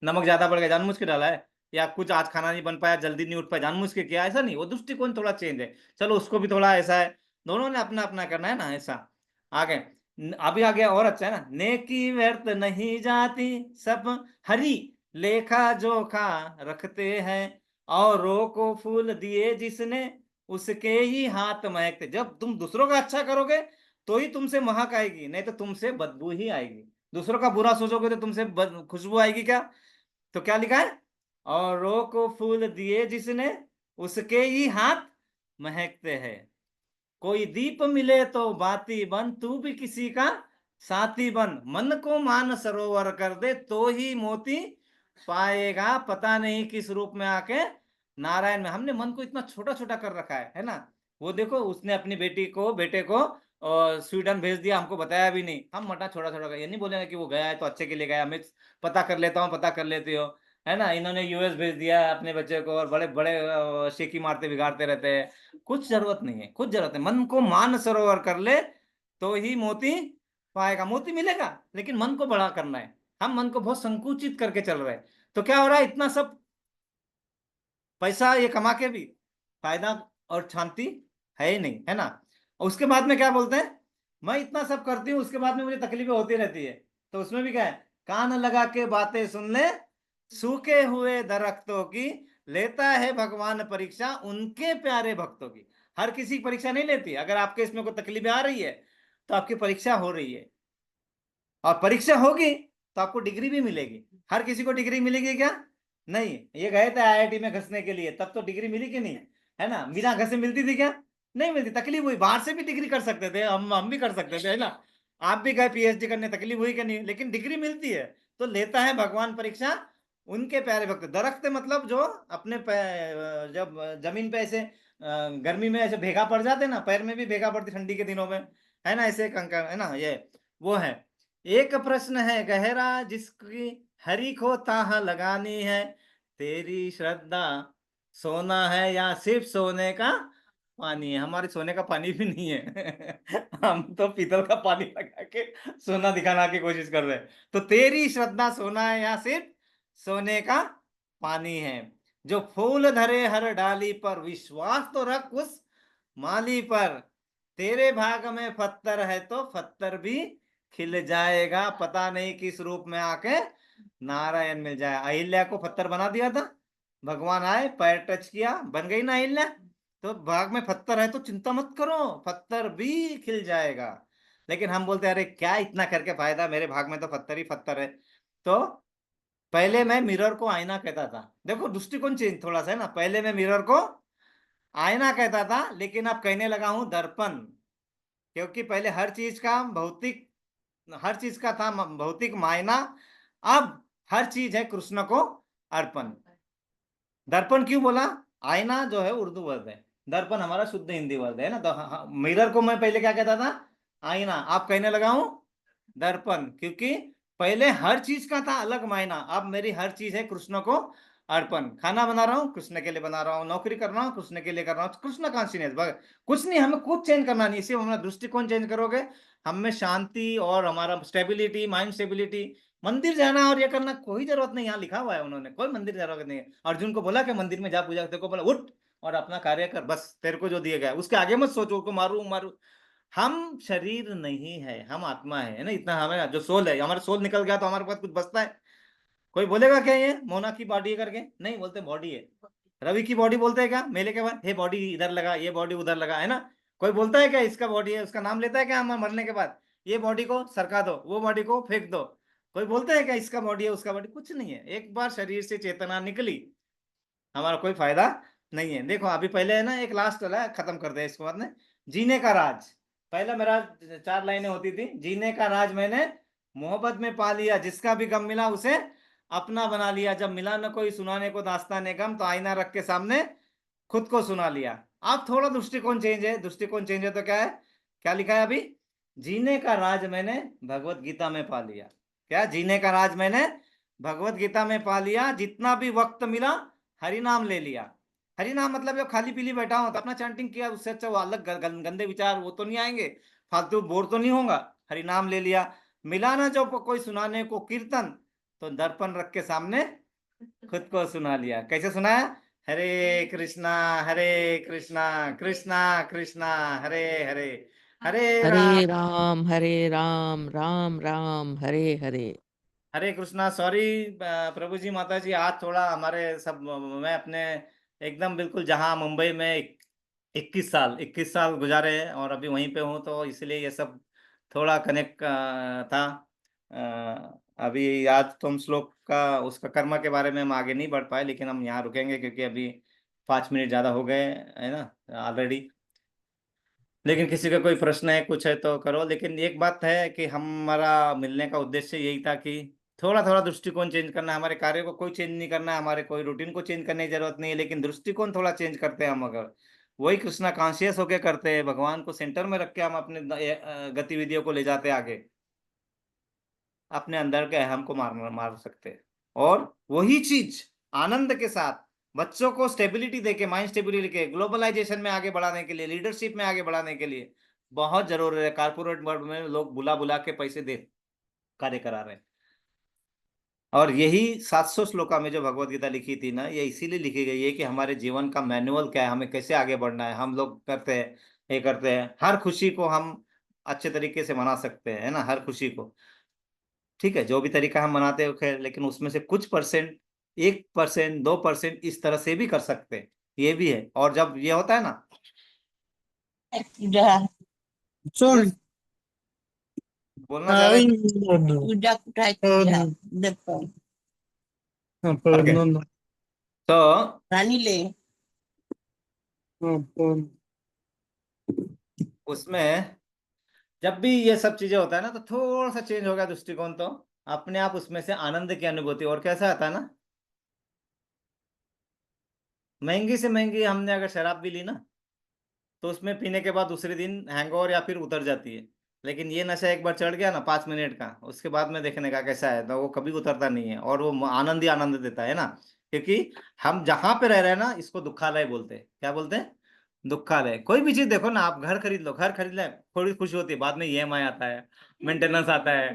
नमक ज्यादा पड़ गया जानबूझ के डाला है, या कुछ आज खाना नहीं बन पाया, जल्दी नहीं उठ पाया, जानबूझ के किया, ऐसा नहीं। वो दृष्टिकोण थोड़ा चेंज है। चलो उसको भी थोड़ा ऐसा है, दोनों ने अपना अपना करना है ना, ऐसा। आगे अभी आ गया और अच्छा है ना, नेकी व्यर्थ नहीं जाती, सब हरी लेखा जोखा रखते हैं, और को फूल दिए जिसने, उसके ही हाथ महकते। जब तुम दूसरों का अच्छा करोगे तो ही तुमसे महक आएगी, नहीं तो तुमसे बदबू ही आएगी। दूसरों का बुरा सोचोगे तो तुमसे खुशबू आएगी क्या? तो क्या लिखा है, और को फूल दिए जिसने, उसके ही हाथ महकते हैं। कोई दीप मिले तो बाती बन, तू भी किसी का साथी बन, मन को मान सरोवर कर दे तो ही मोती पाएगा, पता नहीं किस रूप में आके नारायण में। हमने मन को इतना छोटा छोटा कर रखा है ना। वो देखो उसने अपनी बेटे को और स्वीडन भेज दिया, हमको बताया भी नहीं। हम मटा छोटा छोटा कर, ये नहीं बोलेंगे कि वो गया है तो अच्छे के लिए गया, मैं पता कर लेता हूँ, पता कर लेती हो, है ना। इन्होंने यूएस भेज दिया अपने बच्चे को, और बड़े बड़े शेकी मारते बिगाड़ते रहते हैं। कुछ जरूरत नहीं है, कुछ जरूरत है। मन को मान सरोवर कर ले तो ही मोती पाएगा। मोती मिलेगा, लेकिन मन को बड़ा करना है। हम मन को बहुत संकुचित करके चल रहे हैं, तो क्या हो रहा है, इतना सब पैसा ये कमा के भी फायदा और शांति है ही नहीं, है ना। और उसके बाद में क्या बोलते हैं, मैं इतना सब करती हूँ उसके बाद में मुझे तकलीफें होती रहती है। तो उसमें भी क्या है, कान लगा के बातें सुन ले, सूखे हुए दरख्तों की लेता है भगवान परीक्षा, उनके प्यारे भक्तों की। हर किसी की परीक्षा नहीं लेती। अगर आपके इसमें कोई तकलीफें आ रही है तो आपकी परीक्षा हो रही है, और परीक्षा होगी तो आपको डिग्री भी मिलेगी। हर किसी को डिग्री मिलेगी क्या? नहीं। ये गए थे आईआईटी में घसने के लिए, तब तो डिग्री मिली कि नहीं, है ना। बिना घसे मिलती थी क्या? नहीं मिलती। तकलीफ हुई, बाहर से भी डिग्री कर सकते थे, हम भी कर सकते थे, है ना। आप भी गए पीएचडी करने, तकलीफ हुई कि नहीं, लेकिन डिग्री मिलती है। तो लेता है भगवान परीक्षा उनके प्यारे भक्त। दरख्त मतलब जो अपने जब जमीन पे ऐसे गर्मी में ऐसे भेगा पड़ जाते ना, पैर में भी भेगा पड़ती ठंडी के दिनों में, है ना, ऐसे कंकर, है ना, ये वो है। एक प्रश्न है गहरा जिसकी हरि को ताह लगानी है, तेरी श्रद्धा सोना है या सिर्फ सोने का पानी है? हमारे सोने का पानी भी नहीं है हम तो पीतल का पानी लगा के सोना दिखाना की कोशिश कर रहे हैं। तो तेरी श्रद्धा सोना है या सिर्फ सोने का पानी है, जो फूल धरे हर डाली पर, विश्वास तो रख उस माली पर, तेरे भाग में पत्थर है तो पत्थर भी खिल जाएगा, पता नहीं किस रूप में आके नारायण मिल जाए। अहिल्या को पत्थर बना दिया था, भगवान आए, पैर टच किया, बन गई ना अहिल्या। तो भाग में पत्थर है तो चिंता मत करो, पत्थर भी खिल जाएगा। लेकिन हम बोलते हैं अरे क्या इतना करके फायदा, मेरे भाग में तो पत्थर ही पत्थर है। तो पहले मैं मिरर को आईना कहता था, देखो दृष्टिकोण चेंज थोड़ा सा है ना। पहले मैं मिरर को आईना कहता था, लेकिन अब कहने लगा हूं दर्पण। क्योंकि पहले हर चीज का भौतिक, हर चीज का था भौतिक मायना, अब हर चीज है कृष्ण को अर्पण। दर्पण क्यों बोला? आईना जो है उर्दू वर्ड है, दर्पण हमारा शुद्ध हिंदी वर्ड है ना। तो मिरर को मैं पहले क्या कहता था? आईना। आप कहने लगा हूं दर्पण, क्योंकि पहले हर चीज का था अलग मायना, अब मेरी हर चीज है कृष्ण को अर्पण। खाना बना रहा हूँ कृष्ण के लिए बना रहा हूँ, नौकरी कर रहा हूँ कृष्ण के लिए कर रहा हूँ, कृष्ण कॉन्शियस। कुछ नहीं, हमें कुछ चेंज करना नहीं, सिर्फ हमारा दृष्टिकोण चेंज करोगे, हमें शांति और हमारा स्टेबिलिटी, माइंड स्टेबिलिटी। मंदिर जाना और ये करना कोई जरूरत नहीं, यहाँ लिखा हुआ है उन्होंने, कोई मंदिर जरूरत नहीं है। अर्जुन को बोला कि मंदिर में जा पूजा, तेरे को बोला उठ और अपना कार्य कर, बस तेरे को जो दिया गया है उसके आगे मत सोचो को मारू मारू। हम शरीर नहीं है, हम आत्मा है ना, इतना हमें जो सोल है, हमारा सोल निकल गया तो हमारे पास कुछ बचता है? कोई बोलेगा क्या ये मोना की बॉडी है करके? नहीं बोलते, बॉडी है। रवि की बॉडी बोलते हैं क्या मेले के बाद? हे बॉडी इधर लगा, ये बॉडी उधर लगा, है ना? कोई बोलता है क्या इसका बॉडी है, उसका नाम लेता है क्या हम मरने के बाद? ये बॉडी को सरका दो, वो बॉडी को फेंक दो। कोई बोलता है क्या इसका बॉडी है, उसका बॉडी? कुछ नहीं है। एक बार शरीर से चेतना निकली, हमारा कोई फायदा नहीं है। देखो अभी पहले है ना, एक लास्ट वाला है, खत्म कर दे इसके बाद में। जीने का राज, पहला मेरा 4 लाइनें होती थी। जीने का राज मैंने मोहब्बत में पा लिया, जिसका भी गम मिला उसे अपना बना लिया। जब मिला न कोई सुनाने को दास्ताने गम, तो आईना रख के सामने खुद को सुना लिया। अब थोड़ा दृष्टिकोण चेंज है, दृष्टिकोण चेंज है तो क्या है, क्या लिखा है अभी? जीने का राज मैंने भगवत गीता में पा लिया। क्या? जीने का राज मैंने भगवत गीता में पा लिया। जितना भी वक्त मिला हरि नाम ले लिया। हरि नाम मतलब जब खाली पीली बैठा हो तो अपना चैंटिंग किया, उससे अच्छा वो अलग गंदे विचार वो तो नहीं आएंगे, फालतू बोर तो नहीं होगा। हरि नाम ले लिया। मिला ना जो कोई सुनाने को कीर्तन, तो दर्पण रख के सामने खुद को सुना लिया। कैसे सुनाया? हरे कृष्णा कृष्णा कृष्णा हरे हरे, हरे राम हरे राम हरे राम, राम राम हरे हरे। हरे कृष्णा। सॉरी प्रभु जी, माता जी, आज थोड़ा हमारे सब, मैं अपने एकदम बिल्कुल जहाँ मुंबई में 21 साल गुजारे हैं और अभी वहीं पे हूँ, तो इसलिए ये सब थोड़ा कनेक्ट था। अभी आज तो हम श्लोक का उसका कर्म के बारे में हम आगे नहीं बढ़ पाए, लेकिन हम यहाँ रुकेंगे क्योंकि अभी 5 मिनट ज़्यादा हो गए है ना ऑलरेडी। लेकिन किसी का कोई प्रश्न है, कुछ है तो करो। लेकिन एक बात है कि हमारा मिलने का उद्देश्य यही था कि थोड़ा थोड़ा दृष्टिकोण चेंज करना है। हमारे कार्य को कोई चेंज नहीं करना है, हमारे कोई रूटीन को चेंज करने की जरूरत नहीं है, लेकिन दृष्टिकोण थोड़ा चेंज करते हैं हम अगर, वही कृष्णा कॉन्शियस होके करते हैं, भगवान को सेंटर में रख के हम अपने गतिविधियों को ले जाते हैं आगे, अपने अंदर के अहम को मार सकते हैं। और वही चीज आनंद के साथ बच्चों को स्टेबिलिटी देके, माइंड स्टेबिलिटी के, ग्लोबलाइजेशन में आगे बढ़ाने के लिए, लीडरशिप में आगे बढ़ाने के लिए बहुत जरूरी है। कारपोरेट वर्ल्ड में लोग बुला बुला के पैसे दे कार्य करा रहे हैं। और यही 700 श्लोका में जो भगवत गीता लिखी थी ना, ये इसीलिए लिखी गई है कि हमारे जीवन का मैनुअल क्या है, हमें कैसे आगे बढ़ना है। हम लोग करते हैं, ये करते हैं, हर खुशी को हम अच्छे तरीके से मना सकते हैं, है ना, हर खुशी को। ठीक है, जो भी तरीका हम मनाते हैं खैर, लेकिन उसमें से कुछ परसेंट, 1%, 2% इस तरह से भी कर सकते हैं, ये भी है। और जब ये होता है ना, Sorry. बोलना चाह रहे Udah aku aja depan. Okay, no, no. तो Rani le. उसमें जब भी ये सब चीजें होता है ना, तो थोड़ा सा चेंज हो गया दृष्टिकोण, तो अपने आप उसमें से आनंद की अनुभूति। और कैसा आता है ना, महंगी से महंगी हमने अगर शराब भी ली ना, तो उसमें पीने के बाद दूसरे दिन हैंगओवर या फिर उतर जाती है। लेकिन ये नशा एक बार चढ़ गया ना 5 मिनट का, उसके बाद में देखने का कैसा है, तो वो कभी उतरता नहीं है, और वो आनंद ही आनंद देता है ना। क्योंकि हम जहां पे रह रहे हैं ना, इसको दुखालय बोलते हैं। क्या बोलते हैं? दुखालय। कोई भी चीज देखो ना, आप घर खरीद लो, घर खरीद ले, थोड़ी खुशी होती है, बाद में ईएमआई आता है, मेंटेनेंस आता है,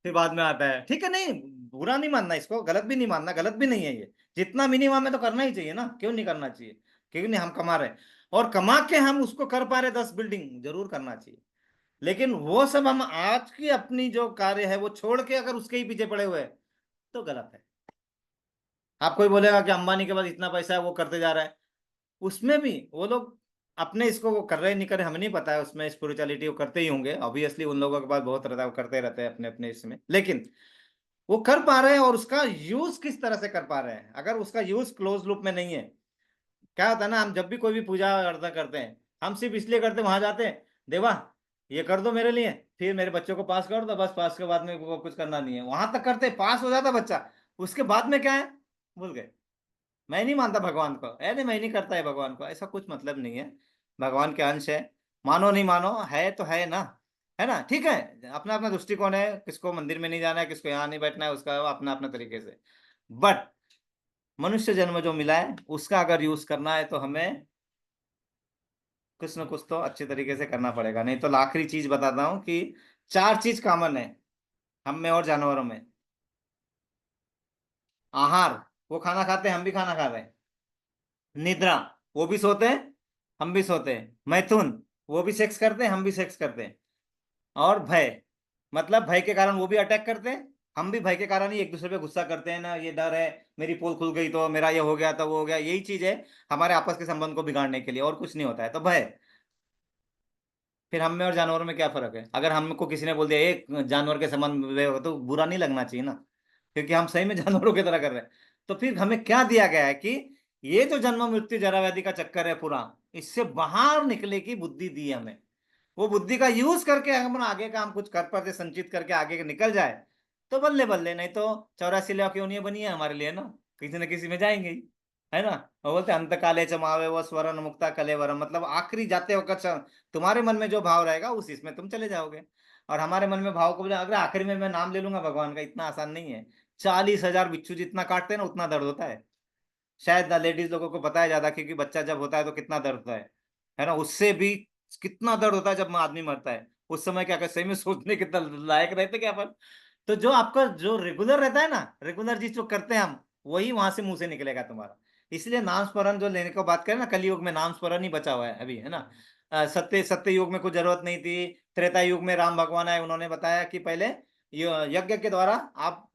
फिर बाद में आता है। ठीक है, नहीं बुरा नहीं मानना इसको, गलत भी नहीं मानना, गलत भी नहीं है ये। जितना मिनिमम है तो करना ही चाहिए ना, क्यों नहीं करना चाहिए? क्यों नहीं, हम कमा रहे हैं और कमा के हम उसको कर पा रहे 10 बिल्डिंग, जरूर करना चाहिए। लेकिन वो सब हम आज की अपनी जो कार्य है वो छोड़ के अगर उसके ही पीछे पड़े हुए हैं तो गलत है। आप कोई बोलेगा कि अंबानी के पास इतना पैसा है वो करते जा रहा है, उसमें भी वो लोग अपने इसको वो कर रहे नहीं कर रहे हमें नहीं पता है, उसमें स्पिरिचुअलिटी वो करते ही होंगे ऑब्वियसली, उन लोगों के पास बहुत रहता है, वो करते रहते हैं अपने अपने इसमें, लेकिन वो कर पा रहे हैं और उसका यूज किस तरह से कर पा रहे हैं। अगर उसका यूज क्लोज लूप में नहीं है, क्या होता है ना, हम जब भी कोई भी पूजा अर्चना करते हैं हम सिर्फ इसलिए करते हैं, वहां जाते हैं देवा ये कर दो मेरे लिए, फिर मेरे बच्चों को पास कर दो, बस पास के बाद में वो कुछ करना नहीं है, वहां तक करते पास हो जाता बच्चा, उसके बाद में क्या है भूल गए। मैं नहीं मानता भगवान को, नहीं मैं नहीं करता है भगवान को, ऐसा कुछ मतलब नहीं है। भगवान के अंश है, मानो नहीं मानो है तो है ना, है ना, ठीक है। अपना अपना दृष्टिकोण है, किसको मंदिर में नहीं जाना है, किसको यहाँ नहीं बैठना है, उसका अपना अपना तरीके से। बट मनुष्य जन्म जो मिला है उसका अगर यूज करना है तो हमें कुछ न कुछ तो अच्छे तरीके से करना पड़ेगा, नहीं तो आखिरी चीज बताता हूँ कि 4 चीज कॉमन है हम में और जानवरों में। आहार, वो खाना खाते हैं हम भी खाना खा रहे हैं। निद्रा, वो भी सोते हैं हम भी सोते हैं। मैथुन, वो भी सेक्स करते हैं हम भी सेक्स करते हैं। और भय, मतलब भय के कारण वो भी अटैक करते हैं, हम भी भय के कारण ही एक दूसरे पे गुस्सा करते हैं ना, ये डर है मेरी पोल खुल गई तो मेरा ये हो गया तो वो हो गया, यही चीज है हमारे आपस के संबंध को बिगाड़ने के लिए, और कुछ नहीं होता है। तो भय, फिर हम में और जानवरों में क्या फर्क है? अगर हमको किसी ने बोल दिया एक जानवर के संबंध में हो, तो बुरा नहीं लगना चाहिए ना, क्योंकि हम सही में जानवरों की तरह कर रहे हैं। तो फिर हमें क्या दिया गया है कि ये जो जन्म मृत्यु जरा व्याधि का चक्कर है पूरा, इससे बाहर निकले की बुद्धि दी है हमें। वो बुद्धि का यूज करके हम आगे का हम कुछ कर पाते, संचित करके आगे निकल जाए तो बल्ले बल्ले, नहीं तो 84 लाख योनियां बनी है हमारे लिए ना, किसी न किसी में जाएंगे ही, है ना। वो बोलते अंत काले चमावे वो स्वरण मुक्ता कलेवरम, मतलब आखिरी जाते वक्त तुम्हारे मन में जो भाव रहेगा उस इसमें तुम चले जाओगे। और हमारे मन में भाव को बोले अगर आखिरी में मैं नाम ले लूंगा भगवान का, इतना आसान नहीं है। 40,000 बिच्छू जितना काटते हैं ना उतना दर्द होता है। शायद लेडीज लोगों को पता है ज्यादा, क्योंकि बच्चा जब होता है तो कितना दर्द होता है ना, उससे भी कितना दर्द होता है जब आदमी मरता है, उस समय क्या सही में सोचने के लायक रहते क्या अपन। तो जो आपका जो रेगुलर रहता है ना, रेगुलर चीज जो करते हैं हम, वही वहां से मुंह से निकलेगा तुम्हारा। इसलिए नाम स्मरण जो लेने को बात करें ना, कलयुग में नाम स्मरण ही बचा हुआ है अभी, है ना। सत्य सत्य युग में कुछ जरूरत नहीं थी। त्रेता युग में राम भगवान आए, उन्होंने बताया कि पहले यज्ञ के द्वारा आप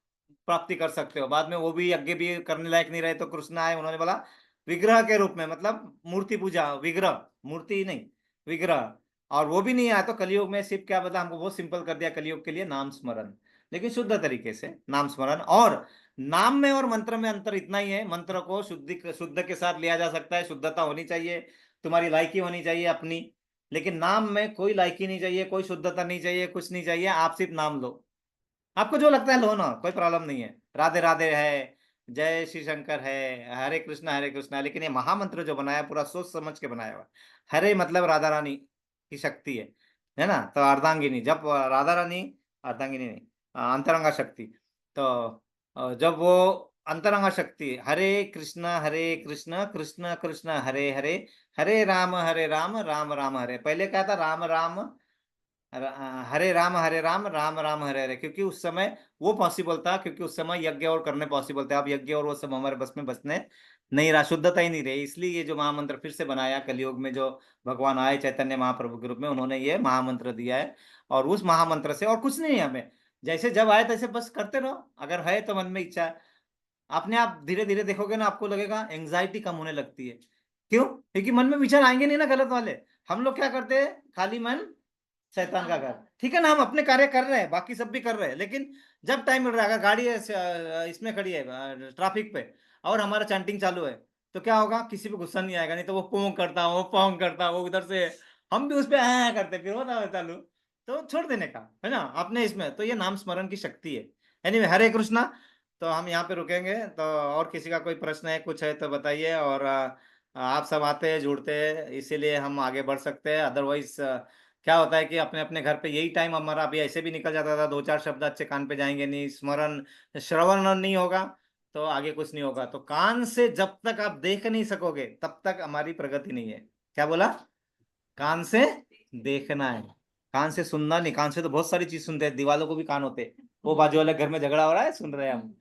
प्राप्ति कर सकते हो, बाद में वो भी यज्ञ भी करने लायक नहीं रहे तो कृष्ण आए, उन्होंने बोला विग्रह के रूप में, मतलब मूर्ति पूजा, विग्रह मूर्ति नहीं, विग्रह। और वो भी नहीं आया तो कलयुग में सिर्फ क्या बता, हमको बहुत सिंपल कर दिया कलयुग के लिए, नाम स्मरण, लेकिन शुद्ध तरीके से नाम स्मरण। और नाम में और मंत्र में अंतर इतना ही है, मंत्र को शुद्ध के साथ लिया जा सकता है, शुद्धता होनी चाहिए, तुम्हारी लायकी होनी चाहिए अपनी। लेकिन नाम में कोई लायकी नहीं चाहिए, कोई शुद्धता नहीं चाहिए, कुछ नहीं चाहिए, आप सिर्फ नाम लो, आपको जो लगता है लो ना, कोई प्रॉब्लम नहीं है। राधे राधे है, जय श्री शंकर है, हरे कृष्णा है, लेकिन ये महामंत्र जो बनाया पूरा सोच समझ के बनाया हुआ। हरे मतलब राधा रानी की शक्ति है ना, तो अर्धांगिनी, जब राधा रानी, अर्धांगिनी नहीं, अंतरंगा शक्ति, तो जब वो अंतरंगा शक्ति, हरे कृष्ण कृष्ण कृष्ण हरे हरे, हरे राम राम राम हरे, पहले क्या था राम राम हरे राम राम राम हरे हरे, क्योंकि उस समय वो पॉसिबल था, क्योंकि उस समय यज्ञ और करने पॉसिबल थे। अब यज्ञ और वो सब हमारे बस में बसने नहीं रहा, शुद्धता ही नहीं रही, इसलिए ये जो महामंत्र फिर से बनाया कलयुग में, जो भगवान आए चैतन्य महाप्रभु के रूप में, उन्होंने ये महामंत्र दिया है। और उस महामंत्र से और कुछ नहीं है हमें, जैसे जब आए तैसे बस करते रहो, अगर है तो मन में इच्छा है, अपने आप धीरे धीरे देखोगे ना, आपको लगेगा एंग्जाइटी कम होने लगती है। क्यों? क्योंकि मन में विचार आएंगे नहीं ना गलत वाले। हम लोग क्या करते हैं, खाली मन शैतान का घर, ठीक है ना, हम अपने कार्य कर रहे हैं, बाकी सब भी कर रहे हैं, लेकिन जब टाइम मिल रहा है, अगर गाड़ी इसमें खड़ी है ट्रैफिक पे और हमारा चैंटिंग चालू है, तो क्या होगा, किसी पे गुस्सा नहीं आएगा, नहीं तो वो पोंग करता हो पोंग करता हो उधर से, हम भी उस पे करते, फिर होता है चालू, तो छोड़ देने का है ना अपने इसमें। तो ये नाम स्मरण की शक्ति है। एनीवे, हरे कृष्णा। तो हम यहाँ पे रुकेंगे, तो और किसी का कोई प्रश्न है कुछ है तो बताइए, और आप सब आते हैं जुड़ते हैं इसीलिए हम आगे बढ़ सकते हैं, अदरवाइज क्या होता है कि अपने अपने घर पे यही टाइम हमारा अभी ऐसे भी निकल जाता था, 2-4 शब्द अच्छे कान पे जाएंगे नहीं, स्मरण श्रवण नहीं होगा तो आगे कुछ नहीं होगा। तो कान से जब तक आप देख नहीं सकोगे तब तक हमारी प्रगति नहीं है। क्या बोला? कान से देखना है, कान से सुनना नहीं। कान से तो बहुत सारी चीज सुनते हैं, दीवालों को भी कान होते हैं, वो बाजू वाले घर में झगड़ा हो रहा है सुन रहे हैं हम,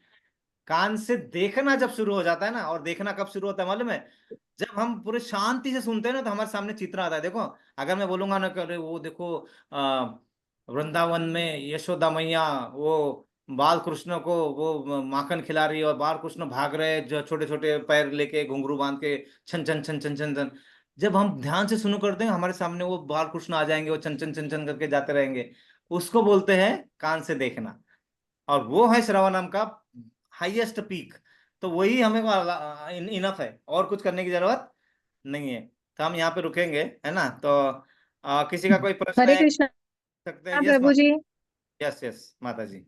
कान से देखना जब शुरू हो जाता है ना, और देखना कब शुरू होता है मालूम है? जब हम पूरे शांति से सुनते हैं ना, तो हमारे सामने चित्र आता है। देखो, अगर मैं बोलूंगा ना कि अरे वो देखो, आ, वृंदावन में यशोदा मैया वो बाल कृष्ण को वो माखन खिला रही है, और बाल कृष्ण भाग रहे हैं जो छोटे छोटे पैर लेके घुंघरू बांध के, छन छन छन छन छन छन। जब हम ध्यान से सुनो करते हैं, हमारे सामने वो बाल कृष्ण आ जाएंगे, वो छन छन छन छन करके जाते रहेंगे। उसको बोलते हैं कान से देखना। और वो है श्रवणम का हाईएस्ट पीक। तो वही हमें इनफ है, और कुछ करने की जरूरत नहीं है। तो हम यहाँ पे रुकेंगे, है ना? तो किसी का कोई प्रश्न हरे है? कृष्णा सकते हैं। यस प्रभु जी। यस यस माता जी।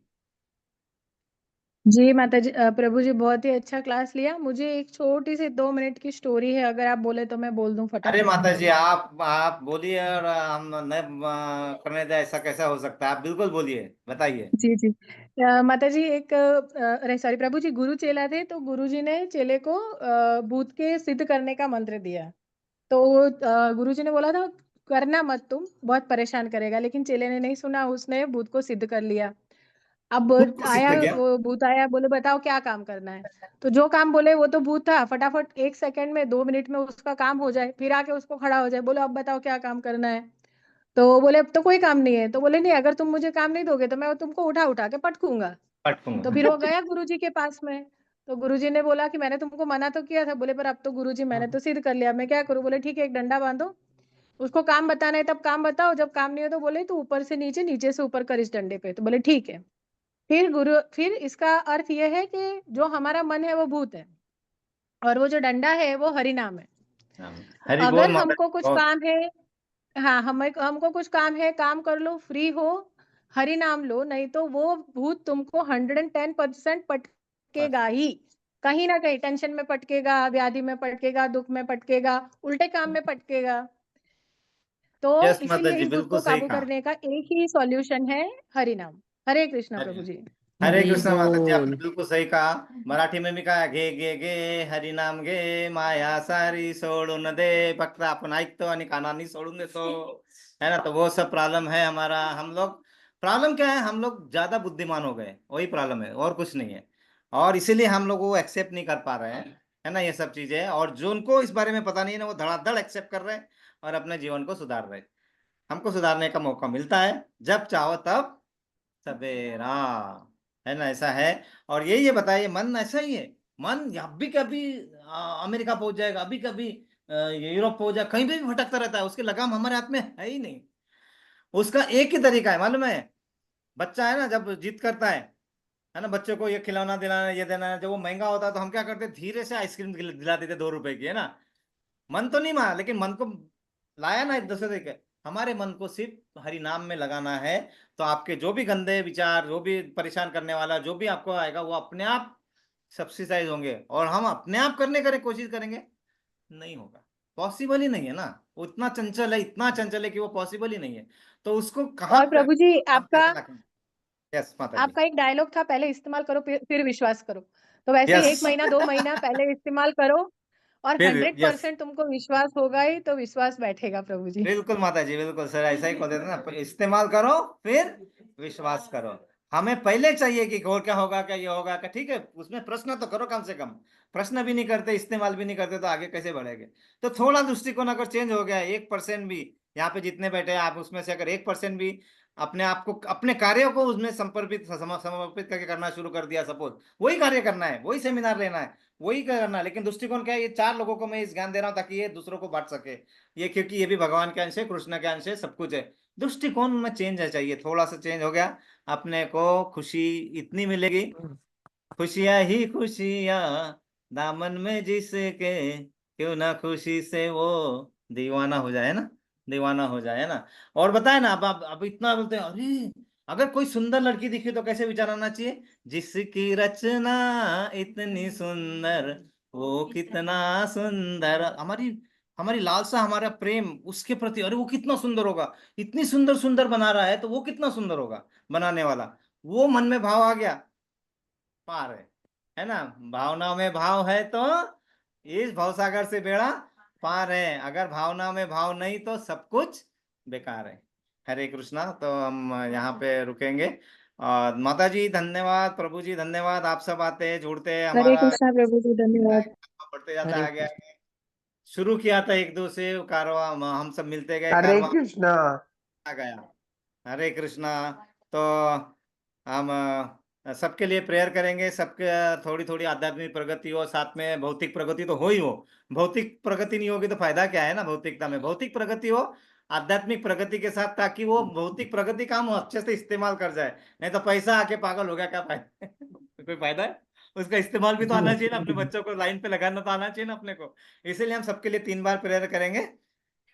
जी माता जी, प्रभु जी बहुत ही अच्छा क्लास लिया। मुझे एक छोटी सी 2 मिनट की स्टोरी है, अगर आप बोले तो मैं बोल दूं अरे फटाफट। माता जी, आप बोलिए, और हम नहीं करने दें, ऐसा कैसा हो सकता है? आप बिल्कुल बोलिए, बताइए। जी जी। माता जी, एक अरे सॉरी प्रभु जी, गुरु चेला थे, तो गुरु जी ने चेले को भूत के सिद्ध करने का मंत्र दिया। तो गुरु जी ने बोला था करना मत, तुम बहुत परेशान करेगा, लेकिन चेले ने नहीं सुना, उसने भूत को सिद्ध कर लिया। अब खुद को आया, सीखते क्या? वो भूत आया, बोले बताओ क्या काम करना है। तो जो काम बोले वो तो भूत था, फटाफट 1 सेकंड में 2 मिनट में उसका काम हो जाए, फिर आके उसको खड़ा हो जाए, बोलो अब बताओ क्या काम करना है। तो बोले अब तो कोई काम नहीं है। तो बोले नहीं, अगर तुम मुझे काम नहीं दोगे तो मैं तुमको उठा उठा के पटकूंगा। तो फिर वो पटकूंगा। गया गुरुजी के पास में। तो गुरुजी ने बोला कि मैंने तुमको मना तो किया था। बोले पर अब तो गुरुजी मैंने तो सिद्ध कर लिया, मैं क्या करूं। बोले ठीक है, एक डंडा बांधो, उसको काम बताना है तब काम बताओ, जब काम नहीं हो तो बोले तो ऊपर से नीचे, नीचे से ऊपर कर इस डंडे पे। तो बोले ठीक है। फिर इसका अर्थ यह है कि जो हमारा मन है वो भूत है, और वो जो डंडा है वो हरि नाम है। तो हरी बोल अगर माता हमको जी, कुछ बहुत। काम है, हाँ, हमको कुछ काम है, काम कर लो, फ्री हो, हरि नाम लो, नहीं तो वो भूत तुमको 110% बस। पटकेगा ही। कहीं ना कहीं टेंशन में पटकेगा, व्याधि में पटकेगा, दुख में पटकेगा, उल्टे काम में पटकेगा। तो यस माता इसीलिए जी, इस भूत बिल्कुल को सही काबू कहा। करने का एक ही सॉल्यूशन है, हरि नाम। हरे कृष्णा हरे प्रभु जी। हरे हरि कृष्ण माता जी, आपने बोल। बिल्कुल सही कहा। मराठी में भी कहा, घे घे घे हरि नाम घे, माया सारी सोडून दे, फक्त आपण ऐकतो आणि कानानी सोडून देतो, है ना? तो वो सब प्रॉब्लम है हमारा। हम लोग, प्रॉब्लम क्या है? हम लोग ज्यादा बुद्धिमान हो गए, वही प्रॉब्लम है, और कुछ नहीं है। और इसीलिए हम लोग वो एक्सेप्ट नहीं कर पा रहे हैं, है ना? ये सब चीजें, और जो उनको इस बारे में पता नहीं है ना, वो धड़ाधड़ एक्सेप्ट कर रहे हैं और अपने जीवन को सुधार रहे हैं। हमको सुधारने का मौका मिलता है जब चाहो तब सवेरा, है ना? ऐसा है। और ये बताइए, मन ऐसा ही है। मन अभी कभी अमेरिका पहुंच जाएगा, अभी कभी यूरोप पहुंच जाएगा, कहीं भी भटकता रहता है, उसकी लगाम हमारे हाथ में है ही नहीं। उसका एक ही तरीका है मालूम है? बच्चा है ना, जब जिद करता है ना, बच्चे को ये खिलौना दिलाना, ये देना है, जब वो महंगा होता है तो हम क्या करते हैं, धीरे से आइसक्रीम दिला देते 2 रुपए की, है ना? मन तो नहीं मारा, लेकिन मन को लाया ना एक दूसरे के। हमारे मन को सिर्फ हरि नाम में लगाना है, तो आपके जो भी गंदे विचार, जो भी परेशान करने वाला जो भी आपको आएगा, वो अपने आप सब्सिडाइज होंगे। और हम अपने आप करने करे कोशिश करेंगे, नहीं होगा, पॉसिबल ही नहीं है ना। वो इतना चंचल है, इतना चंचल है कि वो पॉसिबल ही नहीं है। तो उसको कहाँ और पे प्रभु जी, हम आपका कैसे लाएंगे? यस माता जी। आपका एक डायलॉग था, पहले इस्तेमाल करो फिर विश्वास करो। तो वैसे ही यस 1 महीना 2 महीना पहले इस्तेमाल करो, और फिर। यस 100% तुमको विश्वास होगा ही, तो विश्वास बैठेगा प्रभु जी। बिल्कुल माता जी, बिल्कुल सर, ऐसा ही बोलते थे ना, इस्तेमाल करो फिर विश्वास करो। हमें पहले चाहिए कि और क्या होगा, क्या ये होगा, क्या ठीक है, उसमें प्रश्न तो करो कम से कम। प्रश्न भी नहीं करते, इस्तेमाल भी नहीं करते, तो आगे कैसे बढ़ेंगे? तो थोड़ा दृष्टिकोण अगर चेंज हो गया, 1% भी, यहाँ पे जितने बैठे हैं आप, उसमें से अगर 1% भी अपने आप को, अपने कार्यों को उसमें समर्पित करके करना शुरू कर दिया, सपोज वही कार्य करना है, वही सेमिनार लेना है, वही करना है, लेकिन दृष्टिकोण क्या है? ये 4 लोगों को मैं इस ज्ञान दे रहा हूँ ताकि ये दूसरों को बांट सके। ये क्योंकि ये भी भगवान के अंश है, कृष्ण के अंश है, सब कुछ है। दृष्टिकोण में चेंज है, चाहिए थोड़ा सा चेंज हो गया, अपने को खुशी इतनी मिलेगी। खुशियां ही खुशियां दामन में जिसके, क्यों ना खुशी से वो दीवाना हो जाए ना, दीवाना हो जाए ना। और बताए ना, अब इतना बोलते हैं, अरे अगर कोई सुंदर लड़की दिखी तो कैसे विचार आना चाहिए? जिसकी रचना इतनी सुंदर, वो कितना सुंदर। हमारी हमारी लालसा, हमारा प्रेम उसके प्रति, अरे वो कितना सुंदर होगा, इतनी सुंदर सुंदर बना रहा है, तो वो कितना सुंदर होगा बनाने वाला। वो मन में भाव आ गया, पार है ना? भावना में भाव है तो इस भवसागर से बेड़ा पार है। अगर भावना में भाव नहीं तो सब कुछ बेकार है। हरे कृष्णा। तो हम यहाँ पे रुकेंगे। और माता जी धन्यवाद, प्रभु जी धन्यवाद, आप सब आते हैं जुड़ते हैं, हरे हमारा कृष्णा प्रभु जी, धन्यवाद। बढ़ते जाता हरे है आगे कृष्ण आगे। शुरू किया था एक दो से कारवा, हम सब मिलते गए, हरे कारवा कृष्णा। आ गया। हरे कृष्णा। तो हम सबके लिए प्रेयर करेंगे, सबके थोड़ी थोड़ी आध्यात्मिक प्रगति हो, साथ में भौतिक प्रगति तो हो ही हो। भौतिक प्रगति नहीं होगी तो फायदा क्या है ना, भौतिकता में भौतिक प्रगति हो आध्यात्मिक प्रगति के साथ, ताकि वो भौतिक प्रगति का हम अच्छे से इस्तेमाल कर जाए। नहीं तो पैसा आके पागल हो गया, क्या फायदा कोई फायदा है? उसका इस्तेमाल भी तो आना चाहिए ना, अपने बच्चों को लाइन पे लगाना तो आना चाहिए ना अपने को। इसीलिए हम सबके लिए 3 बार प्रेयर करेंगे।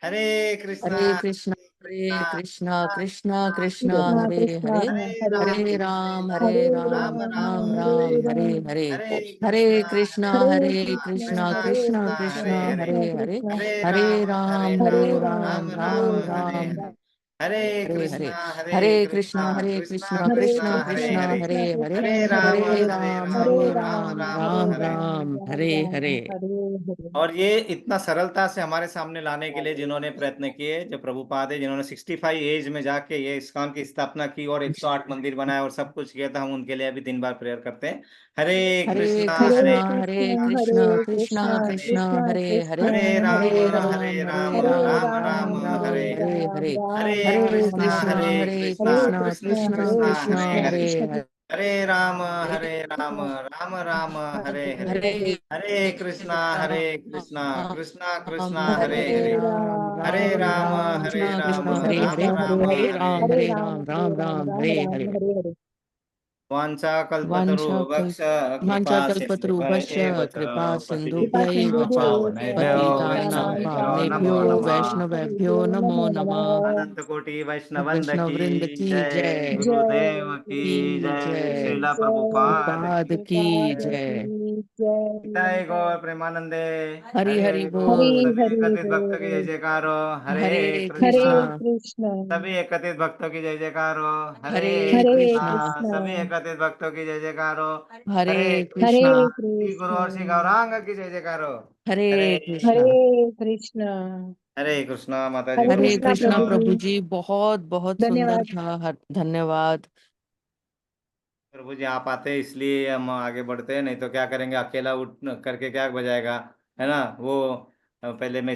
हरे कृष्णा हरे कृष्णा हरे कृष्णा कृष्णा कृष्णा कृष्णा हरे कृष्णा हरे हरे हरे राम हरे राम राम राम हरे राम हरे राम हरे हरे हरे कृष्णा कृष्णा कृष्णा कृष्णा कृष्णा कृष्णा हरे हरे कृष्णा हरे हरे राम राम हरे राम राम राम हरे हरे हरे कृष्णा हरे कृष्णा कृष्णा कृष्णा कृष्णा हरे हरे कृष्णा हरे हरे हरे राम हरे राम राम हरे राम राम राम राम हरे राम हरे। हरे हरे। और ये इतना सरलता से हमारे सामने लाने के लिए जिन्होंने प्रयत्न किए, जो प्रभुपाद है, जिन्होंने 65 एज में जाके ये इस्कॉन की स्थापना की और 108 मंदिर बनाए और सब कुछ किया था, हम उनके लिए अभी 3 बार प्रेयर करते हैं। हरे हरे कृष्णा हरे कृष्णा कृष्णा कृष्णा हरे कृष्णा कृष्णा हरे कृष्णा कृष्णा हरे हरे कृष्णा हरे हरे हरे राम हरे राम राम राम हरे हरे हरे हरे राम हरे राम हरे राम कृष्णा हरे कृष्णा हरे कृष्णा कृष्ण कृष्ण कृष्णा कृष्णा हरे कृष्णा हरे कृष्ण हरे कृष्ण हरे राम हरे राम राम हरे हरे हरे हरे कृष्णा राम कृष्णा कृष्णा हरे हरे हरे राम हरे राम राम राम हरे कृष्णा राम कृष्णा हरे राम हरे कृष्ण हरे राम हरे हरे हरे हरे राम राम हरे राम हरे। हरे हरे। वाञ्छा वाञ्छा कल्पतरुभ्यश्च कृपा वाञ्छाकल्पतरुभ्यश्च सिन्धुभ्यः च कृपा कृपा सिन्धुभ्यैव सिंधु च पावनेभ्यो पतितानां वैष्णवेभ्यो पावनेभ्यो नमो नमः। वैष्णवेभ्यो नमो नमः। अनंत कोटि वैष्णवंद की वैष्णववृंद की जय, जय गुरुदेव की की जय, जय, श्रीला प्रभुपाद प्रभुपाद की की जय। जय। जय जय। गौर प्रेमानंदे। हरि हरि हरि हरि हरे बोल। बोल। सभी हरे एकत्रित भक्तों की जय बोल। जयकार हो। हरे हरे हरे कृष्णा। कृष्णा कृष्ण सभी एकत्रित भक्तों की जय जयकार हो। हरे हरे हरे कृष्णा। कृष्णा कृष्ण सभी एकत्रित भक्तों की जय जयकार हो। हरे हरे हरे कृष्णा कृष्णा। श्री गुरु और श्री कृष्ण गौरांग की जय जयकार हो। हरे हरे कृष्णा हरे कृष्ण। हरे कृष्णा। माता जी हरे को हरे कृष्णा कृष्णा प्रभु धन्यवाद। जी, प्रभु जी, बहुत बहुत सुंदर धन्यवाद। था। धन्यवाद। प्रभु जी आप आते हैं इसलिए हम आगे बढ़ते हैं, नहीं तो क्या करेंगे, अकेला उठ करके क्या बजाएगा, है ना वो। पहले मैं